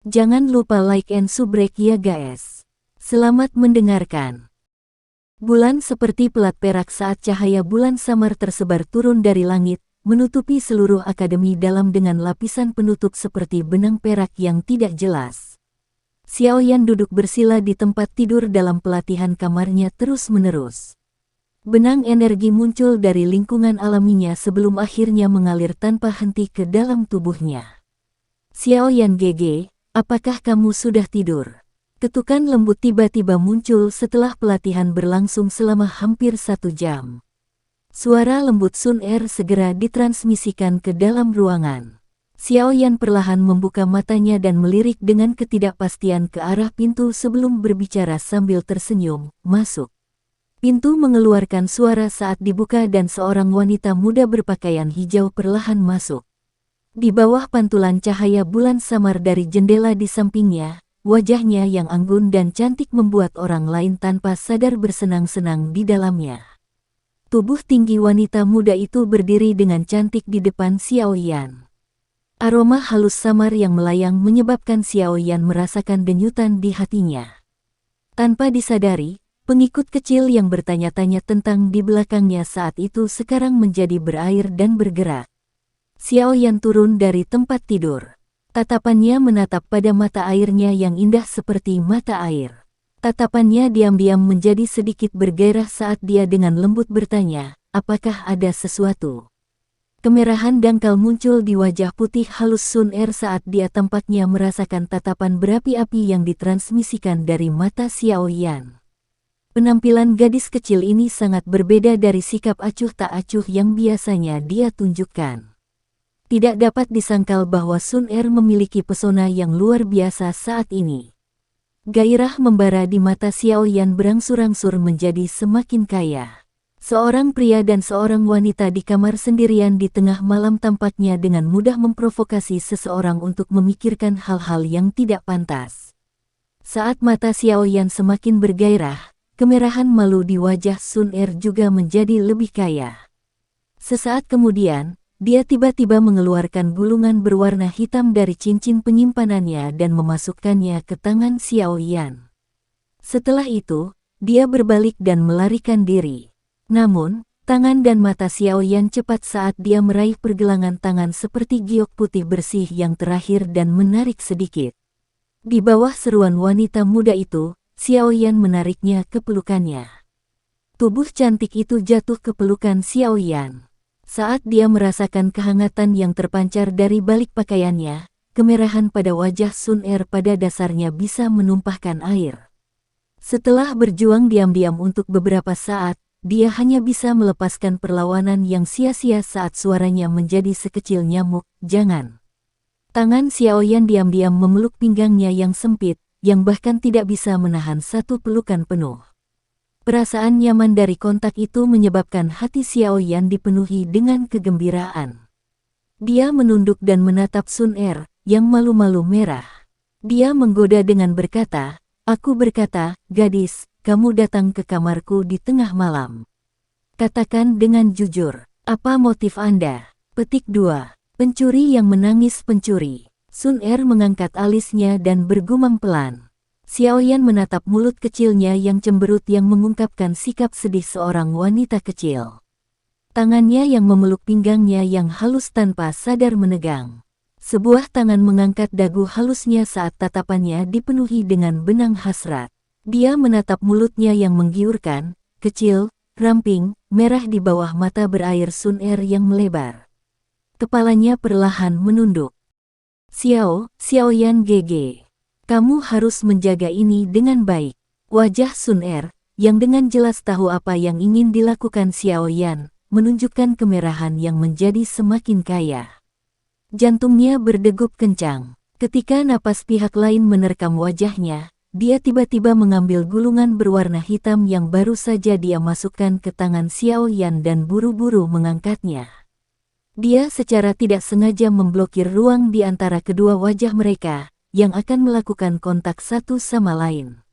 Jangan lupa like and subrek ya guys. Selamat mendengarkan. Bulan seperti pelat perak saat cahaya bulan samar tersebar turun dari langit, menutupi seluruh akademi dalam dengan lapisan penutup seperti benang perak yang tidak jelas. Xiaoyan duduk bersila di tempat tidur dalam pelatihan kamarnya terus-menerus. Benang energi muncul dari lingkungan alaminya sebelum akhirnya mengalir tanpa henti ke dalam tubuhnya. Xiaoyan GG, apakah kamu sudah tidur? Ketukan lembut tiba-tiba muncul setelah pelatihan berlangsung selama hampir 1 jam. Suara lembut Sun Er segera ditransmisikan ke dalam ruangan. Xiaoyan perlahan membuka matanya dan melirik dengan ketidakpastian ke arah pintu sebelum berbicara sambil tersenyum, masuk. Pintu mengeluarkan suara saat dibuka dan seorang wanita muda berpakaian hijau perlahan masuk. Di bawah pantulan cahaya bulan samar dari jendela di sampingnya, wajahnya yang anggun dan cantik membuat orang lain tanpa sadar bersenang-senang di dalamnya. Tubuh tinggi wanita muda itu berdiri dengan cantik di depan Xiaoyan. Aroma halus samar yang melayang menyebabkan Xiaoyan merasakan denyutan di hatinya. Tanpa disadari, pengikut kecil yang bertanya-tanya tentang di belakangnya saat itu sekarang menjadi berair dan bergerak. Xiaoyan turun dari tempat tidur. Tatapannya menatap pada mata airnya yang indah seperti mata air. Tatapannya diam-diam menjadi sedikit bergairah saat dia dengan lembut bertanya, apakah ada sesuatu? Kemerahan dangkal muncul di wajah putih halus Sun Er saat dia tampaknya merasakan tatapan berapi-api yang ditransmisikan dari mata Xiaoyan. Penampilan gadis kecil ini sangat berbeda dari sikap acuh tak acuh yang biasanya dia tunjukkan. Tidak dapat disangkal bahwa Sun Er memiliki pesona yang luar biasa saat ini. Gairah membara di mata Xiaoyan berangsur-angsur menjadi semakin kaya. Seorang pria dan seorang wanita di kamar sendirian di tengah malam tampaknya dengan mudah memprovokasi seseorang untuk memikirkan hal-hal yang tidak pantas. Saat mata Xiaoyan semakin bergairah, kemerahan malu di wajah Sun Er juga menjadi lebih kaya. Sesaat kemudian, dia tiba-tiba mengeluarkan gulungan berwarna hitam dari cincin penyimpanannya dan memasukkannya ke tangan Xiaoyan. Setelah itu, dia berbalik dan melarikan diri. Namun, tangan dan mata Xiaoyan cepat saat dia meraih pergelangan tangan seperti giok putih bersih yang terakhir dan menarik sedikit. Di bawah seruan wanita muda itu, Xiaoyan menariknya ke pelukannya. Tubuh cantik itu jatuh ke pelukan Xiaoyan. Saat dia merasakan kehangatan yang terpancar dari balik pakaiannya, kemerahan pada wajah Sun Er pada dasarnya bisa menumpahkan air. Setelah berjuang diam-diam untuk beberapa saat, dia hanya bisa melepaskan perlawanan yang sia-sia saat suaranya menjadi sekecil nyamuk, jangan. Tangan Xiaoyan diam-diam memeluk pinggangnya yang sempit, yang bahkan tidak bisa menahan satu pelukan penuh. Perasaan nyaman dari kontak itu menyebabkan hati Xiaoyan dipenuhi dengan kegembiraan. Dia menunduk dan menatap Sun Er, yang malu-malu merah. Dia menggoda dengan berkata, aku berkata, gadis, kamu datang ke kamarku di tengah malam. Katakan dengan jujur, apa motif Anda? Petik 2. Pencuri yang menangis pencuri. Sun Er mengangkat alisnya dan bergumam pelan. Xiaoyan menatap mulut kecilnya yang cemberut yang mengungkapkan sikap sedih seorang wanita kecil. Tangannya yang memeluk pinggangnya yang halus tanpa sadar menegang. Sebuah tangan mengangkat dagu halusnya saat tatapannya dipenuhi dengan benang hasrat. Dia menatap mulutnya yang menggiurkan, kecil, ramping, merah di bawah mata berair Sun Er yang melebar. Kepalanya perlahan menunduk. Xiaoyan GG. Kamu harus menjaga ini dengan baik. Wajah Sun Er, yang dengan jelas tahu apa yang ingin dilakukan Xiaoyan, menunjukkan kemerahan yang menjadi semakin kaya. Jantungnya berdegup kencang. Ketika napas pihak lain menerkam wajahnya, dia tiba-tiba mengambil gulungan berwarna hitam yang baru saja dia masukkan ke tangan Xiaoyan dan buru-buru mengangkatnya. Dia secara tidak sengaja memblokir ruang di antara kedua wajah mereka, yang akan melakukan kontak satu sama lain.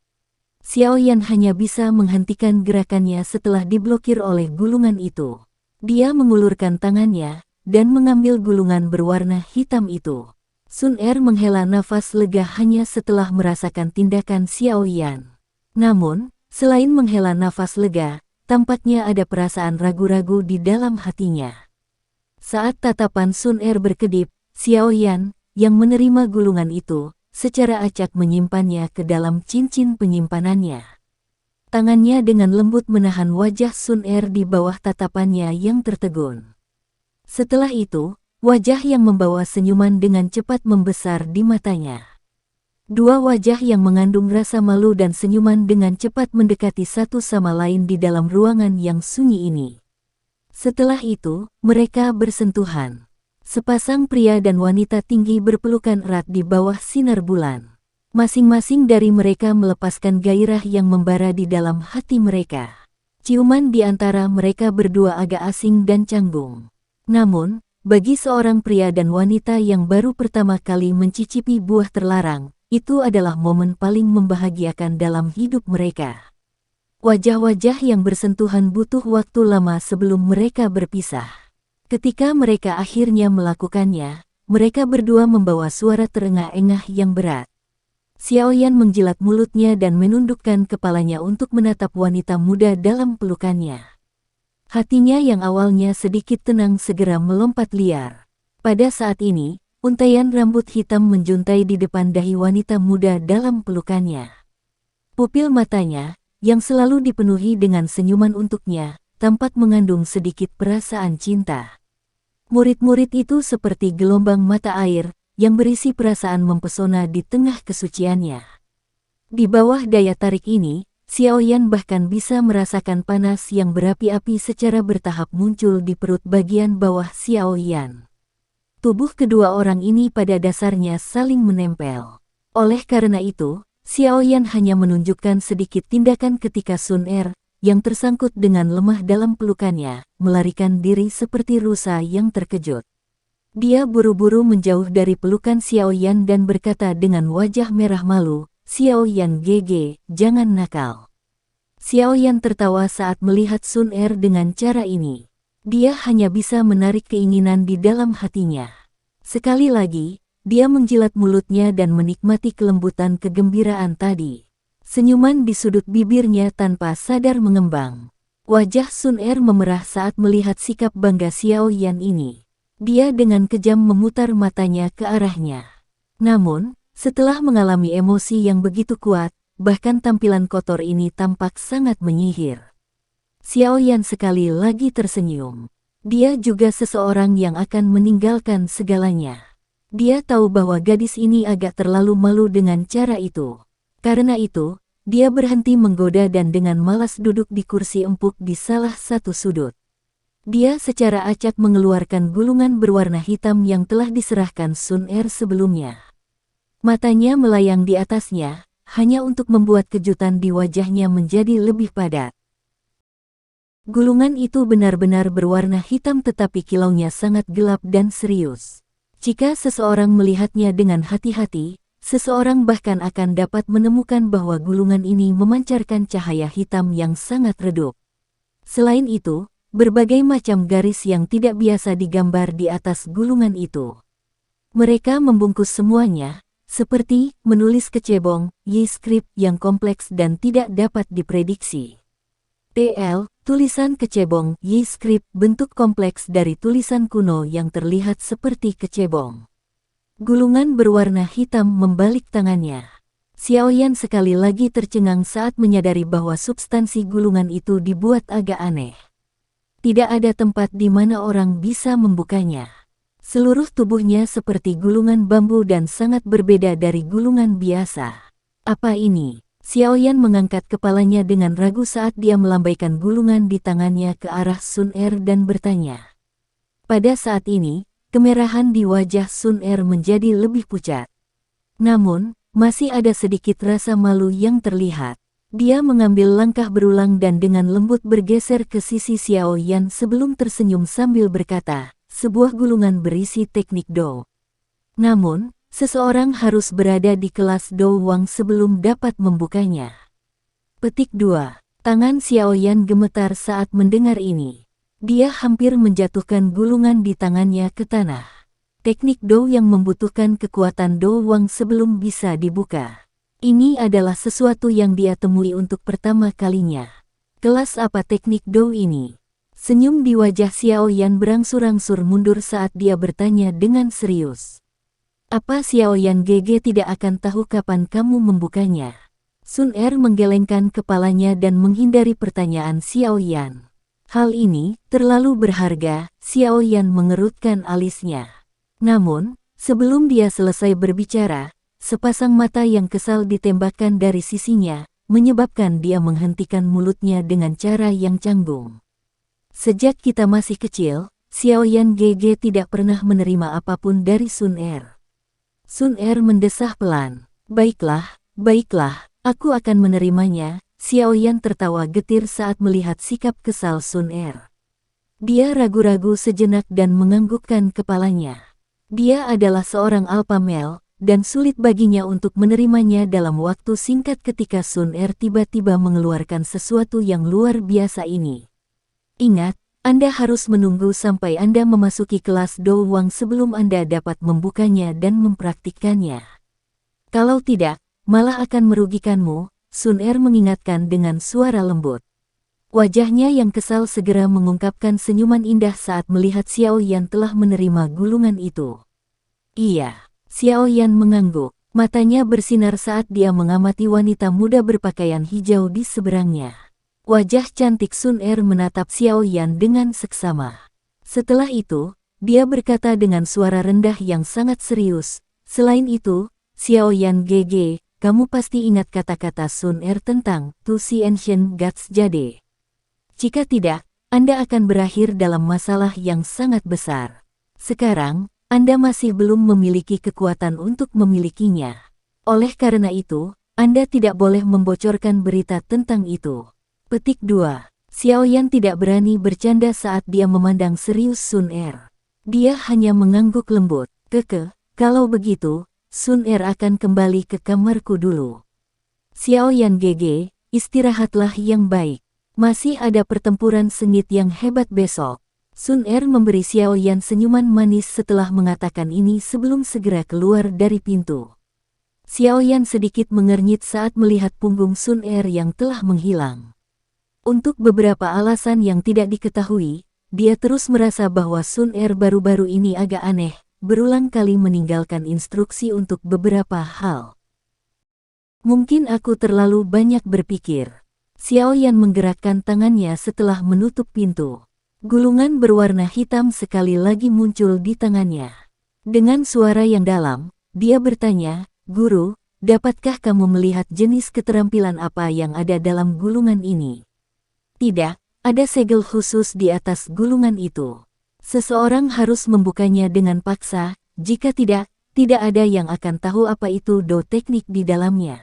Xiaoyan hanya bisa menghentikan gerakannya setelah diblokir oleh gulungan itu. Dia mengulurkan tangannya, dan mengambil gulungan berwarna hitam itu. Sun Er menghela nafas lega hanya setelah merasakan tindakan Xiao Yan. Namun, selain menghela nafas lega, tampaknya ada perasaan ragu-ragu di dalam hatinya. Saat tatapan Sun Er berkedip, Xiao Yan, yang menerima gulungan itu, secara acak menyimpannya ke dalam cincin penyimpanannya. Tangannya dengan lembut menahan wajah Sun Er di bawah tatapannya yang tertegun. Setelah itu, wajah yang membawa senyuman dengan cepat membesar di matanya. Dua wajah yang mengandung rasa malu dan senyuman dengan cepat mendekati satu sama lain di dalam ruangan yang sunyi ini. Setelah itu, mereka bersentuhan. Sepasang pria dan wanita tinggi berpelukan erat di bawah sinar bulan. Masing-masing dari mereka melepaskan gairah yang membara di dalam hati mereka. Ciuman di antara mereka berdua agak asing dan canggung. Namun, bagi seorang pria dan wanita yang baru pertama kali mencicipi buah terlarang, itu adalah momen paling membahagiakan dalam hidup mereka. Wajah-wajah yang bersentuhan butuh waktu lama sebelum mereka berpisah. Ketika mereka akhirnya melakukannya, mereka berdua membawa suara terengah-engah yang berat. Xiao Yan menjilat mulutnya dan menundukkan kepalanya untuk menatap wanita muda dalam pelukannya. Hatinya yang awalnya sedikit tenang segera melompat liar. Pada saat ini, untaian rambut hitam menjuntai di depan dahi wanita muda dalam pelukannya. Pupil matanya, yang selalu dipenuhi dengan senyuman untuknya, tampak mengandung sedikit perasaan cinta. Murid-murid itu seperti gelombang mata air, yang berisi perasaan mempesona di tengah kesuciannya. Di bawah daya tarik ini, Xiao Yan bahkan bisa merasakan panas yang berapi-api secara bertahap muncul di perut bagian bawah Xiao Yan. Tubuh kedua orang ini pada dasarnya saling menempel. Oleh karena itu, Xiao Yan hanya menunjukkan sedikit tindakan ketika Sun Er, yang tersangkut dengan lemah dalam pelukannya, melarikan diri seperti rusa yang terkejut. Dia buru-buru menjauh dari pelukan Xiao Yan dan berkata dengan wajah merah malu, "Xiao Yan GG, jangan nakal." Xiao Yan tertawa saat melihat Sun Er dengan cara ini. Dia hanya bisa menarik keinginan di dalam hatinya. Sekali lagi, dia menjilat mulutnya dan menikmati kelembutan kegembiraan tadi. Senyuman di sudut bibirnya tanpa sadar mengembang. Wajah Sun Er memerah saat melihat sikap bangga Xiao Yan ini. Dia dengan kejam memutar matanya ke arahnya. Namun, setelah mengalami emosi yang begitu kuat, bahkan tampilan kotor ini tampak sangat menyihir. Xiao Yan sekali lagi tersenyum. Dia juga seseorang yang akan meninggalkan segalanya. Dia tahu bahwa gadis ini agak terlalu malu dengan cara itu. Karena itu, dia berhenti menggoda dan dengan malas duduk di kursi empuk di salah satu sudut. Dia secara acak mengeluarkan gulungan berwarna hitam yang telah diserahkan Sun Er sebelumnya. Matanya melayang di atasnya, hanya untuk membuat kejutan di wajahnya menjadi lebih padat. Gulungan itu benar-benar berwarna hitam tetapi kilaunya sangat gelap dan serius. Jika seseorang melihatnya dengan hati-hati, seseorang bahkan akan dapat menemukan bahwa gulungan ini memancarkan cahaya hitam yang sangat redup. Selain itu, berbagai macam garis yang tidak biasa digambar di atas gulungan itu. Mereka membungkus semuanya, seperti menulis kecebong, Y-script yang kompleks dan tidak dapat diprediksi. TL, tulisan kecebong, Y-script bentuk kompleks dari tulisan kuno yang terlihat seperti kecebong. Gulungan berwarna hitam membalik tangannya. Xiao Yan sekali lagi tercengang saat menyadari bahwa substansi gulungan itu dibuat agak aneh. Tidak ada tempat di mana orang bisa membukanya. Seluruh tubuhnya seperti gulungan bambu dan sangat berbeda dari gulungan biasa. Apa ini? Xiao Yan mengangkat kepalanya dengan ragu saat dia melambaikan gulungan di tangannya ke arah Sun Er dan bertanya. Pada saat ini, kemerahan di wajah Sun Er menjadi lebih pucat. Namun, masih ada sedikit rasa malu yang terlihat. Dia mengambil langkah berulang dan dengan lembut bergeser ke sisi Xiao Yan sebelum tersenyum sambil berkata, "Sebuah gulungan berisi teknik Dou. Namun, seseorang harus berada di kelas Dou Wang sebelum dapat membukanya." Petik 2. Tangan Xiao Yan gemetar saat mendengar ini. Dia hampir menjatuhkan gulungan di tangannya ke tanah. teknik Dou yang membutuhkan kekuatan Dou Wang sebelum bisa dibuka. Ini adalah sesuatu yang dia temui untuk pertama kalinya. Kelas apa teknik Dou ini? Senyum di wajah Xiao Yan berangsur-angsur mundur saat dia bertanya dengan serius. Apa Xiao Yan GG tidak akan tahu kapan kamu membukanya? Sun Er menggelengkan kepalanya dan menghindari pertanyaan Xiao Yan. Hal ini terlalu berharga, Xiao Yan mengerutkan alisnya. Namun, sebelum dia selesai berbicara, sepasang mata yang kesal ditembakkan dari sisinya, menyebabkan dia menghentikan mulutnya dengan cara yang canggung. Sejak kita masih kecil, Xiao Yan GG tidak pernah menerima apapun dari Sun Er. Sun Er mendesah pelan. Baiklah, aku akan menerimanya. Xiao Yan tertawa getir saat melihat sikap kesal Sun Er. Dia ragu-ragu sejenak dan menganggukkan kepalanya. Dia adalah seorang alpha male, dan sulit baginya untuk menerimanya dalam waktu singkat ketika Sun Er tiba-tiba mengeluarkan sesuatu yang luar biasa ini. Ingat, Anda harus menunggu sampai Anda memasuki kelas Dou Wang sebelum Anda dapat membukanya dan mempraktikkannya. Kalau tidak, malah akan merugikanmu, Sun Er mengingatkan dengan suara lembut. Wajahnya yang kesal segera mengungkapkan senyuman indah saat melihat Xiao Yan telah menerima gulungan itu. Iya, Xiao Yan mengangguk. Matanya bersinar saat dia mengamati wanita muda berpakaian hijau di seberangnya. Wajah cantik Sun Er menatap Xiao Yan dengan seksama. Setelah itu, dia berkata dengan suara rendah yang sangat serius, "Selain itu, Xiao Yan GG, kamu pasti ingat kata-kata Sun Er tentang To See Ancient Gods Jade. Jika tidak, Anda akan berakhir dalam masalah yang sangat besar. Sekarang, Anda masih belum memiliki kekuatan untuk memilikinya. Oleh karena itu, Anda tidak boleh membocorkan berita tentang itu." Petik 2. Xiao Yan tidak berani bercanda saat dia memandang serius Sun Er. Dia hanya mengangguk lembut. Kalau begitu, Sun Er akan kembali ke kamarku dulu. Xiao Yan GG, istirahatlah yang baik. Masih ada pertempuran sengit yang hebat besok. Sun Er memberi Xiao Yan senyuman manis setelah mengatakan ini sebelum segera keluar dari pintu. Xiao Yan sedikit mengernyit saat melihat punggung Sun Er yang telah menghilang. Untuk beberapa alasan yang tidak diketahui, dia terus merasa bahwa Sun Er baru-baru ini agak aneh, berulang kali meninggalkan instruksi untuk beberapa hal. Mungkin aku terlalu banyak berpikir. Xiao Yan menggerakkan tangannya setelah menutup pintu. Gulungan berwarna hitam sekali lagi muncul di tangannya. Dengan suara yang dalam, dia bertanya, "Guru, dapatkah kamu melihat jenis keterampilan apa yang ada dalam gulungan ini?" Tidak, ada segel khusus di atas gulungan itu. Seseorang harus membukanya dengan paksa, jika tidak ada yang akan tahu apa itu do teknik di dalamnya.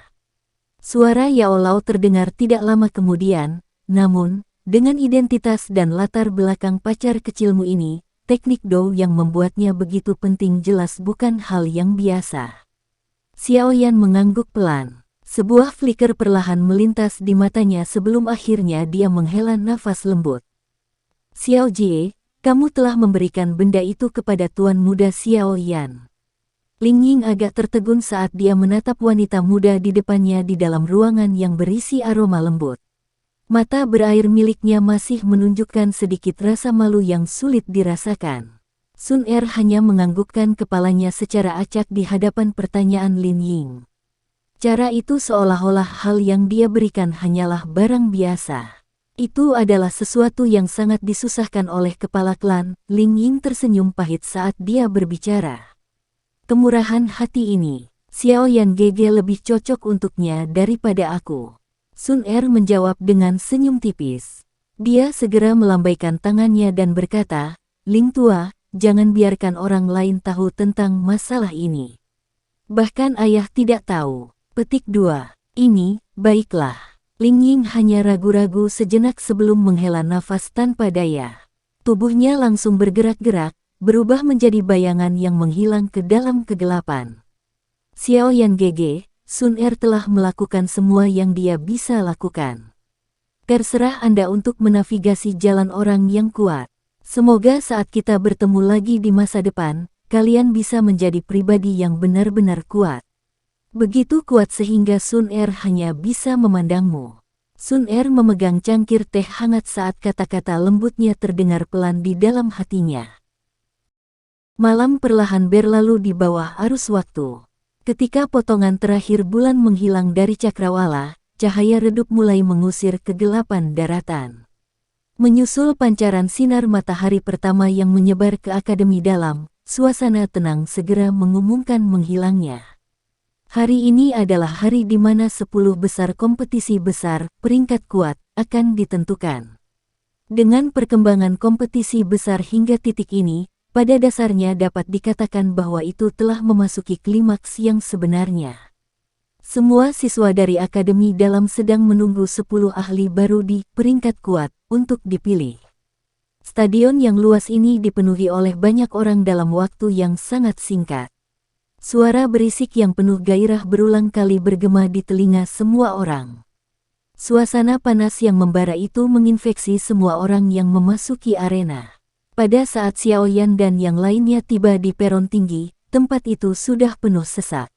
Suara Yao Lao terdengar tidak lama kemudian, namun, dengan identitas dan latar belakang pacar kecilmu ini, teknik do yang membuatnya begitu penting jelas bukan hal yang biasa. Xiao Yan mengangguk pelan. Sebuah flicker perlahan melintas di matanya sebelum akhirnya dia menghela nafas lembut. "Xiao Jie, kamu telah memberikan benda itu kepada Tuan Muda Xiao Yan." Ling Ying agak tertegun saat dia menatap wanita muda di depannya di dalam ruangan yang berisi aroma lembut. Mata berair miliknya masih menunjukkan sedikit rasa malu yang sulit dirasakan. Sun Er hanya menganggukkan kepalanya secara acak di hadapan pertanyaan Lin Ying. Cara itu seolah-olah hal yang dia berikan hanyalah barang biasa. Itu adalah sesuatu yang sangat disusahkan oleh kepala klan. Ling Ying tersenyum pahit saat dia berbicara. Kemurahan hati ini, Xiao Yan GG lebih cocok untuknya daripada aku. Sun Er menjawab dengan senyum tipis. Dia segera melambaikan tangannya dan berkata, "Ling Tua, jangan biarkan orang lain tahu tentang masalah ini. Bahkan ayah tidak tahu." Petik 2. Ini, baiklah. Ling Ying hanya ragu-ragu sejenak sebelum menghela nafas tanpa daya. Tubuhnya langsung bergerak-gerak, berubah menjadi bayangan yang menghilang ke dalam kegelapan. Xiao Yan GG, Sun Er telah melakukan semua yang dia bisa lakukan. Terserah Anda untuk menavigasi jalan orang yang kuat. Semoga saat kita bertemu lagi di masa depan, kalian bisa menjadi pribadi yang benar-benar kuat. Begitu kuat sehingga Sun Er hanya bisa memandangmu. Sun Er memegang cangkir teh hangat saat kata-kata lembutnya terdengar pelan di dalam hatinya. Malam perlahan berlalu di bawah arus waktu. Ketika potongan terakhir bulan menghilang dari cakrawala, cahaya redup mulai mengusir kegelapan daratan. Menyusul pancaran sinar matahari pertama yang menyebar ke Akademi Dalam, suasana tenang segera mengumumkan menghilangnya. Hari ini adalah hari di mana 10 besar kompetisi besar, peringkat kuat, akan ditentukan. Dengan perkembangan kompetisi besar hingga titik ini, pada dasarnya dapat dikatakan bahwa itu telah memasuki klimaks yang sebenarnya. Semua siswa dari Akademi Dalam sedang menunggu 10 ahli baru di peringkat kuat untuk dipilih. Stadion yang luas ini dipenuhi oleh banyak orang dalam waktu yang sangat singkat. Suara berisik yang penuh gairah berulang kali bergema di telinga semua orang. Suasana panas yang membara itu menginfeksi semua orang yang memasuki arena. Pada saat Xiao Yan dan yang lainnya tiba di peron tinggi, tempat itu sudah penuh sesak.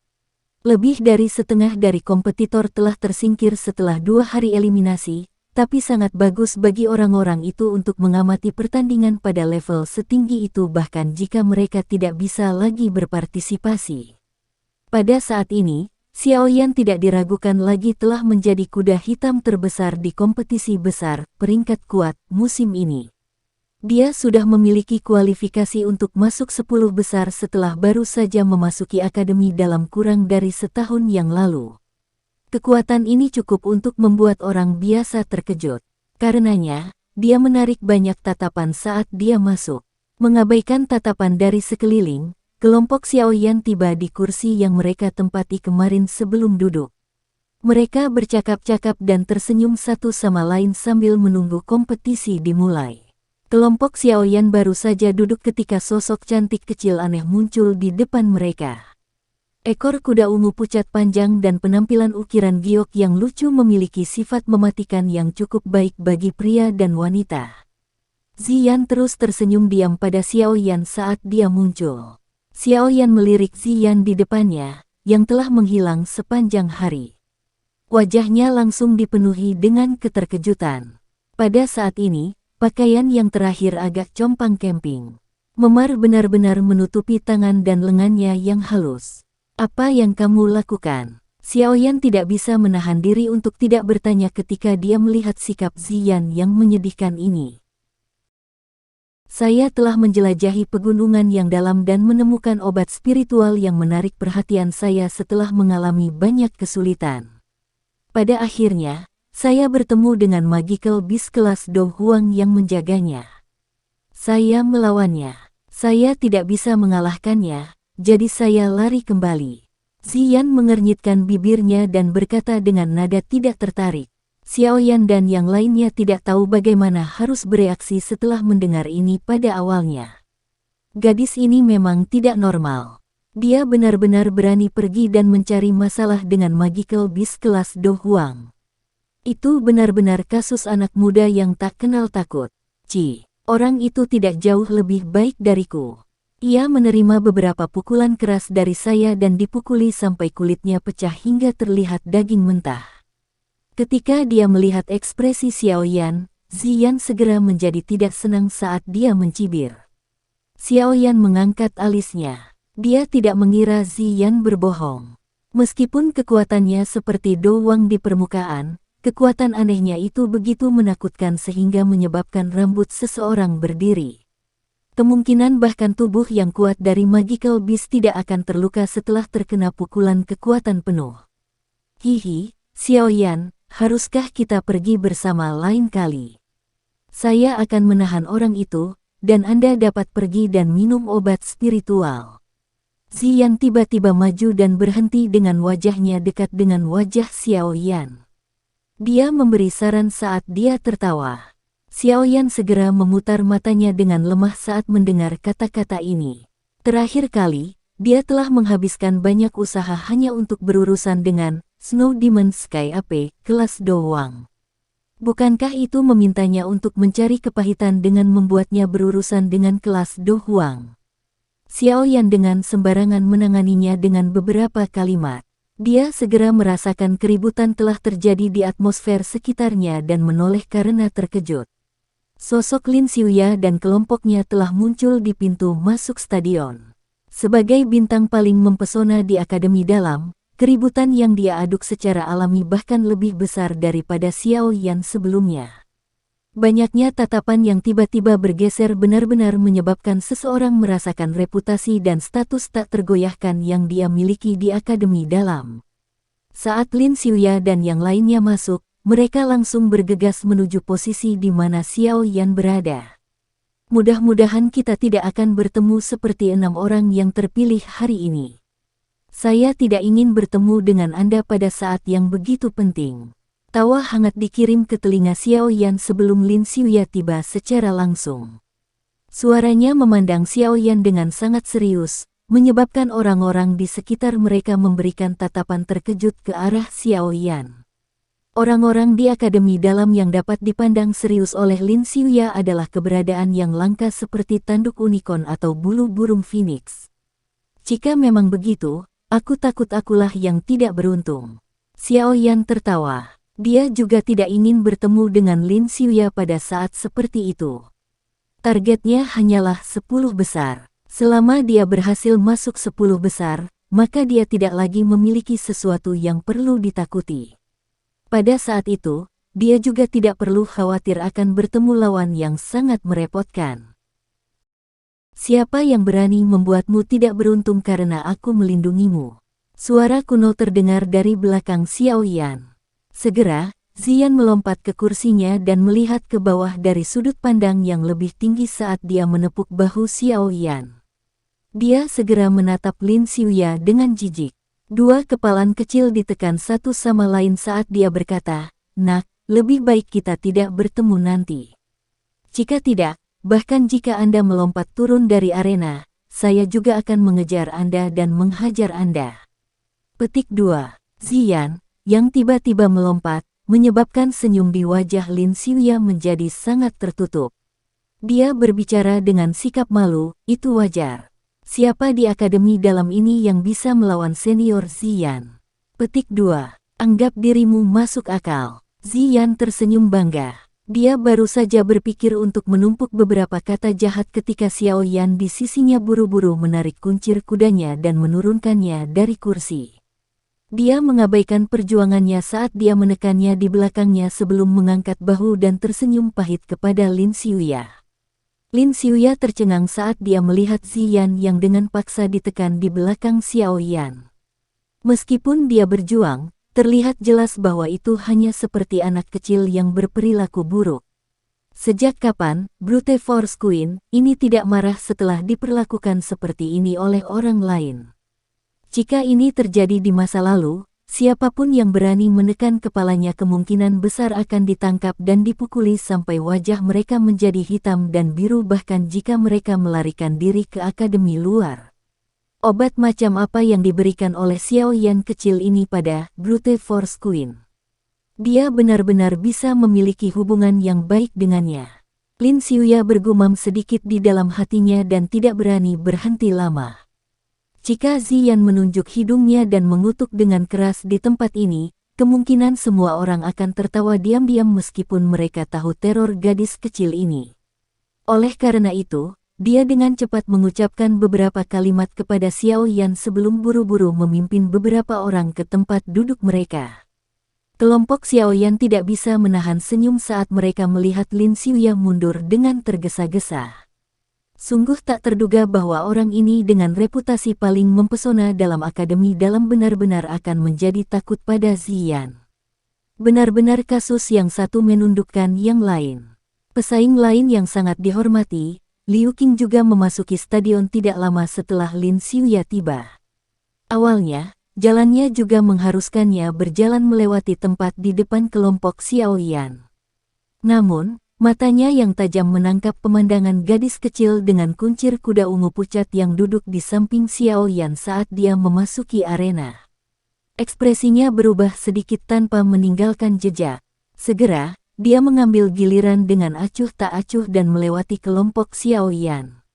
Lebih dari setengah dari kompetitor telah tersingkir setelah 2 hari eliminasi, tapi sangat bagus bagi orang-orang itu untuk mengamati pertandingan pada level setinggi itu bahkan jika mereka tidak bisa lagi berpartisipasi. Pada saat ini, Xiao Yan tidak diragukan lagi telah menjadi kuda hitam terbesar di kompetisi besar, peringkat kuat, musim ini. Dia sudah memiliki kualifikasi untuk masuk 10 besar setelah baru saja memasuki Akademi Dalam kurang dari setahun yang lalu. Kekuatan ini cukup untuk membuat orang biasa terkejut. Karenanya, dia menarik banyak tatapan saat dia masuk. Mengabaikan tatapan dari sekeliling, kelompok Xiao Yan tiba di kursi yang mereka tempati kemarin sebelum duduk. Mereka bercakap-cakap dan tersenyum satu sama lain sambil menunggu kompetisi dimulai. Kelompok Xiao Yan baru saja duduk ketika sosok cantik kecil aneh muncul di depan mereka. Ekor kuda ungu pucat panjang dan penampilan ukiran giok yang lucu memiliki sifat mematikan yang cukup baik bagi pria dan wanita. Ziyan terus tersenyum diam pada Xiao Yan saat dia muncul. Xiao Yan melirik Ziyan di depannya, yang telah menghilang sepanjang hari. Wajahnya langsung dipenuhi dengan keterkejutan. Pada saat ini, pakaian yang terakhir agak compang camping. Memar benar-benar menutupi tangan dan lengannya yang halus. Apa yang kamu lakukan? Xiao Yan tidak bisa menahan diri untuk tidak bertanya ketika dia melihat sikap Ziyan yang menyedihkan ini. Saya telah menjelajahi pegunungan yang dalam dan menemukan obat spiritual yang menarik perhatian saya setelah mengalami banyak kesulitan. Pada akhirnya, saya bertemu dengan Magical Beast kelas Do Huang yang menjaganya. Saya melawannya. Saya tidak bisa mengalahkannya. Jadi saya lari kembali. Ziyan mengernyitkan bibirnya dan berkata dengan nada tidak tertarik. Xiao Yan dan yang lainnya tidak tahu bagaimana harus bereaksi setelah mendengar ini pada awalnya. Gadis ini memang tidak normal. Dia benar-benar berani pergi dan mencari masalah dengan Magical Beast kelas Do Huang. Itu benar-benar kasus anak muda yang tak kenal takut. Orang itu tidak jauh lebih baik dariku. Ia menerima beberapa pukulan keras dari saya dan dipukuli sampai kulitnya pecah hingga terlihat daging mentah. Ketika dia melihat ekspresi Xiao Yan, Ziyan segera menjadi tidak senang saat dia mencibir. Xiao Yan mengangkat alisnya. Dia tidak mengira Ziyan berbohong. Meskipun kekuatannya seperti Do Wang di permukaan, kekuatan anehnya itu begitu menakutkan sehingga menyebabkan rambut seseorang berdiri. Kemungkinan bahkan tubuh yang kuat dari Magical Beast tidak akan terluka setelah terkena pukulan kekuatan penuh. Hihi, Xiao Yan, haruskah kita pergi bersama lain kali? Saya akan menahan orang itu, dan Anda dapat pergi dan minum obat spiritual. Ziyan tiba-tiba maju dan berhenti dengan wajahnya dekat dengan wajah Xiao Yan. Dia memberi saran saat dia tertawa. Xiao Yan segera memutar matanya dengan lemah saat mendengar kata-kata ini. Terakhir kali, dia telah menghabiskan banyak usaha hanya untuk berurusan dengan Snow Demon Sky AP kelas Do Wang. Bukankah itu memintanya untuk mencari kepahitan dengan membuatnya berurusan dengan kelas Do Huang? Xiao Yan dengan sembarangan menanganinya dengan beberapa kalimat. Dia segera merasakan keributan telah terjadi di atmosfer sekitarnya dan menoleh karena terkejut. Sosok Lin Xiuya dan kelompoknya telah muncul di pintu masuk stadion. Sebagai bintang paling mempesona di Akademi Dalam, keributan yang dia aduk secara alami bahkan lebih besar daripada Xiao Yan sebelumnya. Banyaknya tatapan yang tiba-tiba bergeser benar-benar menyebabkan seseorang merasakan reputasi dan status tak tergoyahkan yang dia miliki di Akademi Dalam. Saat Lin Xiuya dan yang lainnya masuk, mereka langsung bergegas menuju posisi di mana Xiao Yan berada. Mudah-mudahan kita tidak akan bertemu seperti 6 orang yang terpilih hari ini. Saya tidak ingin bertemu dengan Anda pada saat yang begitu penting. Tawa hangat dikirim ke telinga Xiao Yan sebelum Lin Xiuya tiba secara langsung. Suaranya memandang Xiao Yan dengan sangat serius, menyebabkan orang-orang di sekitar mereka memberikan tatapan terkejut ke arah Xiao Yan. Orang-orang di Akademi Dalam yang dapat dipandang serius oleh Lin Xiuya adalah keberadaan yang langka seperti tanduk unicorn atau bulu burung phoenix. Jika memang begitu, aku takut akulah yang tidak beruntung. Xiao Yan tertawa. Dia juga tidak ingin bertemu dengan Lin Xiuya pada saat seperti itu. Targetnya hanyalah 10 besar. Selama dia berhasil masuk 10 besar, maka dia tidak lagi memiliki sesuatu yang perlu ditakuti. Pada saat itu, dia juga tidak perlu khawatir akan bertemu lawan yang sangat merepotkan. Siapa yang berani membuatmu tidak beruntung karena aku melindungimu? Suara kuno terdengar dari belakang Xiao Yan. Segera, Ziyan melompat ke kursinya dan melihat ke bawah dari sudut pandang yang lebih tinggi saat dia menepuk bahu Xiao Yan. Dia segera menatap Lin Xiuya dengan jijik. Dua kepalan kecil ditekan satu sama lain saat dia berkata, "Nak, lebih baik kita tidak bertemu nanti. Jika tidak, bahkan jika Anda melompat turun dari arena, saya juga akan mengejar Anda dan menghajar Anda." Petik 2. Ziyan, yang tiba-tiba melompat, menyebabkan senyum di wajah Lin Xiuya menjadi sangat tertutup. Dia berbicara dengan sikap malu, itu wajar. Siapa di Akademi Dalam ini yang bisa melawan senior Ziyan? Petik 2. Anggap dirimu masuk akal. Ziyan tersenyum bangga. Dia baru saja berpikir untuk menumpuk beberapa kata jahat ketika Xiao Yan di sisinya buru-buru menarik kuncir kudanya dan menurunkannya dari kursi. Dia mengabaikan perjuangannya saat dia menekannya di belakangnya sebelum mengangkat bahu dan tersenyum pahit kepada Lin Xiuya. Lin Xiuya tercengang saat dia melihat Ziyan yang dengan paksa ditekan di belakang Xiao Yan. Meskipun dia berjuang, terlihat jelas bahwa itu hanya seperti anak kecil yang berperilaku buruk. Sejak kapan, Brute Force Queen ini tidak marah setelah diperlakukan seperti ini oleh orang lain? Jika ini terjadi di masa lalu, siapapun yang berani menekan kepalanya kemungkinan besar akan ditangkap dan dipukuli sampai wajah mereka menjadi hitam dan biru bahkan jika mereka melarikan diri ke akademi luar. Obat macam apa yang diberikan oleh Xiao Yan kecil ini pada Brute Force Queen? Dia benar-benar bisa memiliki hubungan yang baik dengannya. Lin Xiuya bergumam sedikit di dalam hatinya dan tidak berani berhenti lama. Jika Ziyan menunjuk hidungnya dan mengutuk dengan keras di tempat ini, kemungkinan semua orang akan tertawa diam-diam meskipun mereka tahu teror gadis kecil ini. Oleh karena itu, dia dengan cepat mengucapkan beberapa kalimat kepada Xiao Yan sebelum buru-buru memimpin beberapa orang ke tempat duduk mereka. Kelompok Xiao Yan tidak bisa menahan senyum saat mereka melihat Lin Xiuya mundur dengan tergesa-gesa. Sungguh tak terduga bahwa orang ini dengan reputasi paling mempesona dalam Akademi Dalam benar-benar akan menjadi takut pada Ziyan. Benar-benar kasus yang satu menundukkan yang lain. Pesaing lain yang sangat dihormati, Liu Qing juga memasuki stadion tidak lama setelah Lin Xiuya tiba. Awalnya, jalannya juga mengharuskannya berjalan melewati tempat di depan kelompok Xiao Yan. Namun, matanya yang tajam menangkap pemandangan gadis kecil dengan kuncir kuda ungu pucat yang duduk di samping Xiao Yan saat dia memasuki arena. Ekspresinya berubah sedikit tanpa meninggalkan jejak. Segera, dia mengambil giliran dengan acuh tak acuh dan melewati kelompok Xiao Yan.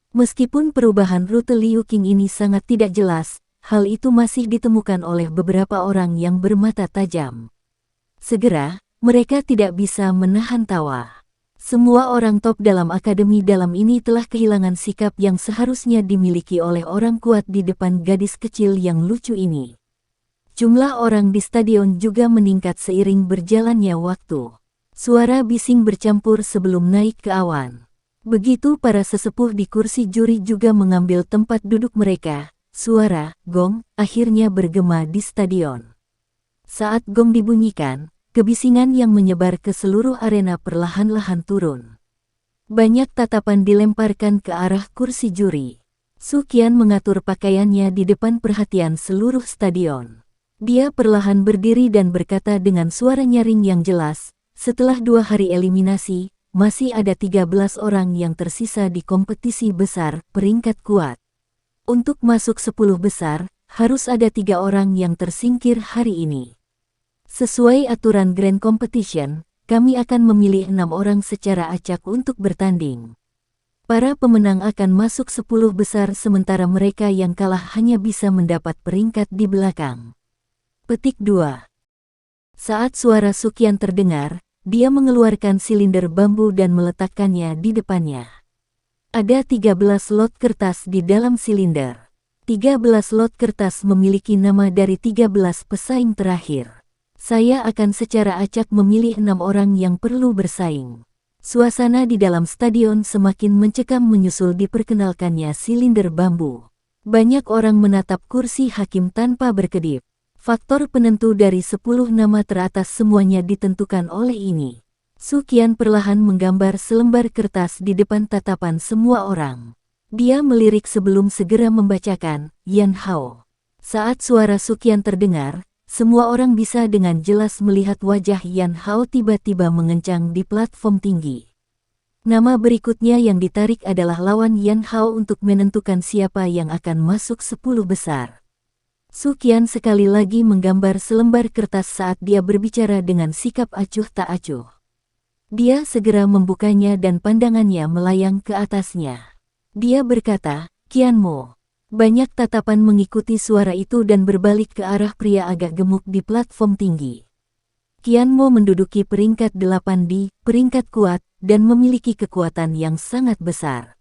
Meskipun perubahan rute Liu Qing ini sangat tidak jelas, hal itu masih ditemukan oleh beberapa orang yang bermata tajam. Segera, mereka tidak bisa menahan tawa. Semua orang top dalam akademi dalam ini telah kehilangan sikap yang seharusnya dimiliki oleh orang kuat di depan gadis kecil yang lucu ini. Jumlah orang di stadion juga meningkat seiring berjalannya waktu. Suara bising bercampur sebelum naik ke awan. Begitu para sesepuh di kursi juri juga mengambil tempat duduk mereka, suara gong akhirnya bergema di stadion. Saat gong dibunyikan, kebisingan yang menyebar ke seluruh arena perlahan-lahan turun. Banyak tatapan dilemparkan ke arah kursi juri. Su Qian mengatur pakaiannya di depan perhatian seluruh stadion. Dia perlahan berdiri dan berkata dengan suara nyaring yang jelas, "Setelah 2 hari eliminasi, masih ada 13 orang yang tersisa di kompetisi besar peringkat kuat. Untuk masuk 10 besar, harus ada 3 orang yang tersingkir hari ini. Sesuai aturan Grand Competition, kami akan memilih 6 orang secara acak untuk bertanding. Para pemenang akan masuk 10 besar sementara mereka yang kalah hanya bisa mendapat peringkat di belakang." Petik 2. Saat suara Su Qian terdengar, dia mengeluarkan silinder bambu dan meletakkannya di depannya. Ada 13 lot kertas di dalam silinder. 13 lot kertas memiliki nama dari 13 pesaing terakhir. Saya akan secara acak memilih 6 orang yang perlu bersaing. Suasana di dalam stadion semakin mencekam menyusul diperkenalkannya silinder bambu. Banyak orang menatap kursi hakim tanpa berkedip. Faktor penentu dari 10 nama teratas semuanya ditentukan oleh ini. Su Qian perlahan menggambar selembar kertas di depan tatapan semua orang. Dia melirik sebelum segera membacakan, "Yan Hao." Saat suara Su Qian terdengar, semua orang bisa dengan jelas melihat wajah Yan Hao tiba-tiba mengencang di platform tinggi. Nama berikutnya yang ditarik adalah lawan Yan Hao untuk menentukan siapa yang akan masuk 10 besar. Su Qian sekali lagi menggambar selembar kertas saat dia berbicara dengan sikap acuh tak acuh. Dia segera membukanya dan pandangannya melayang ke atasnya. Dia berkata, "Qian Mo." Banyak tatapan mengikuti suara itu dan berbalik ke arah pria agak gemuk di platform tinggi. Qian Mo menduduki peringkat 8 di peringkat kuat dan memiliki kekuatan yang sangat besar.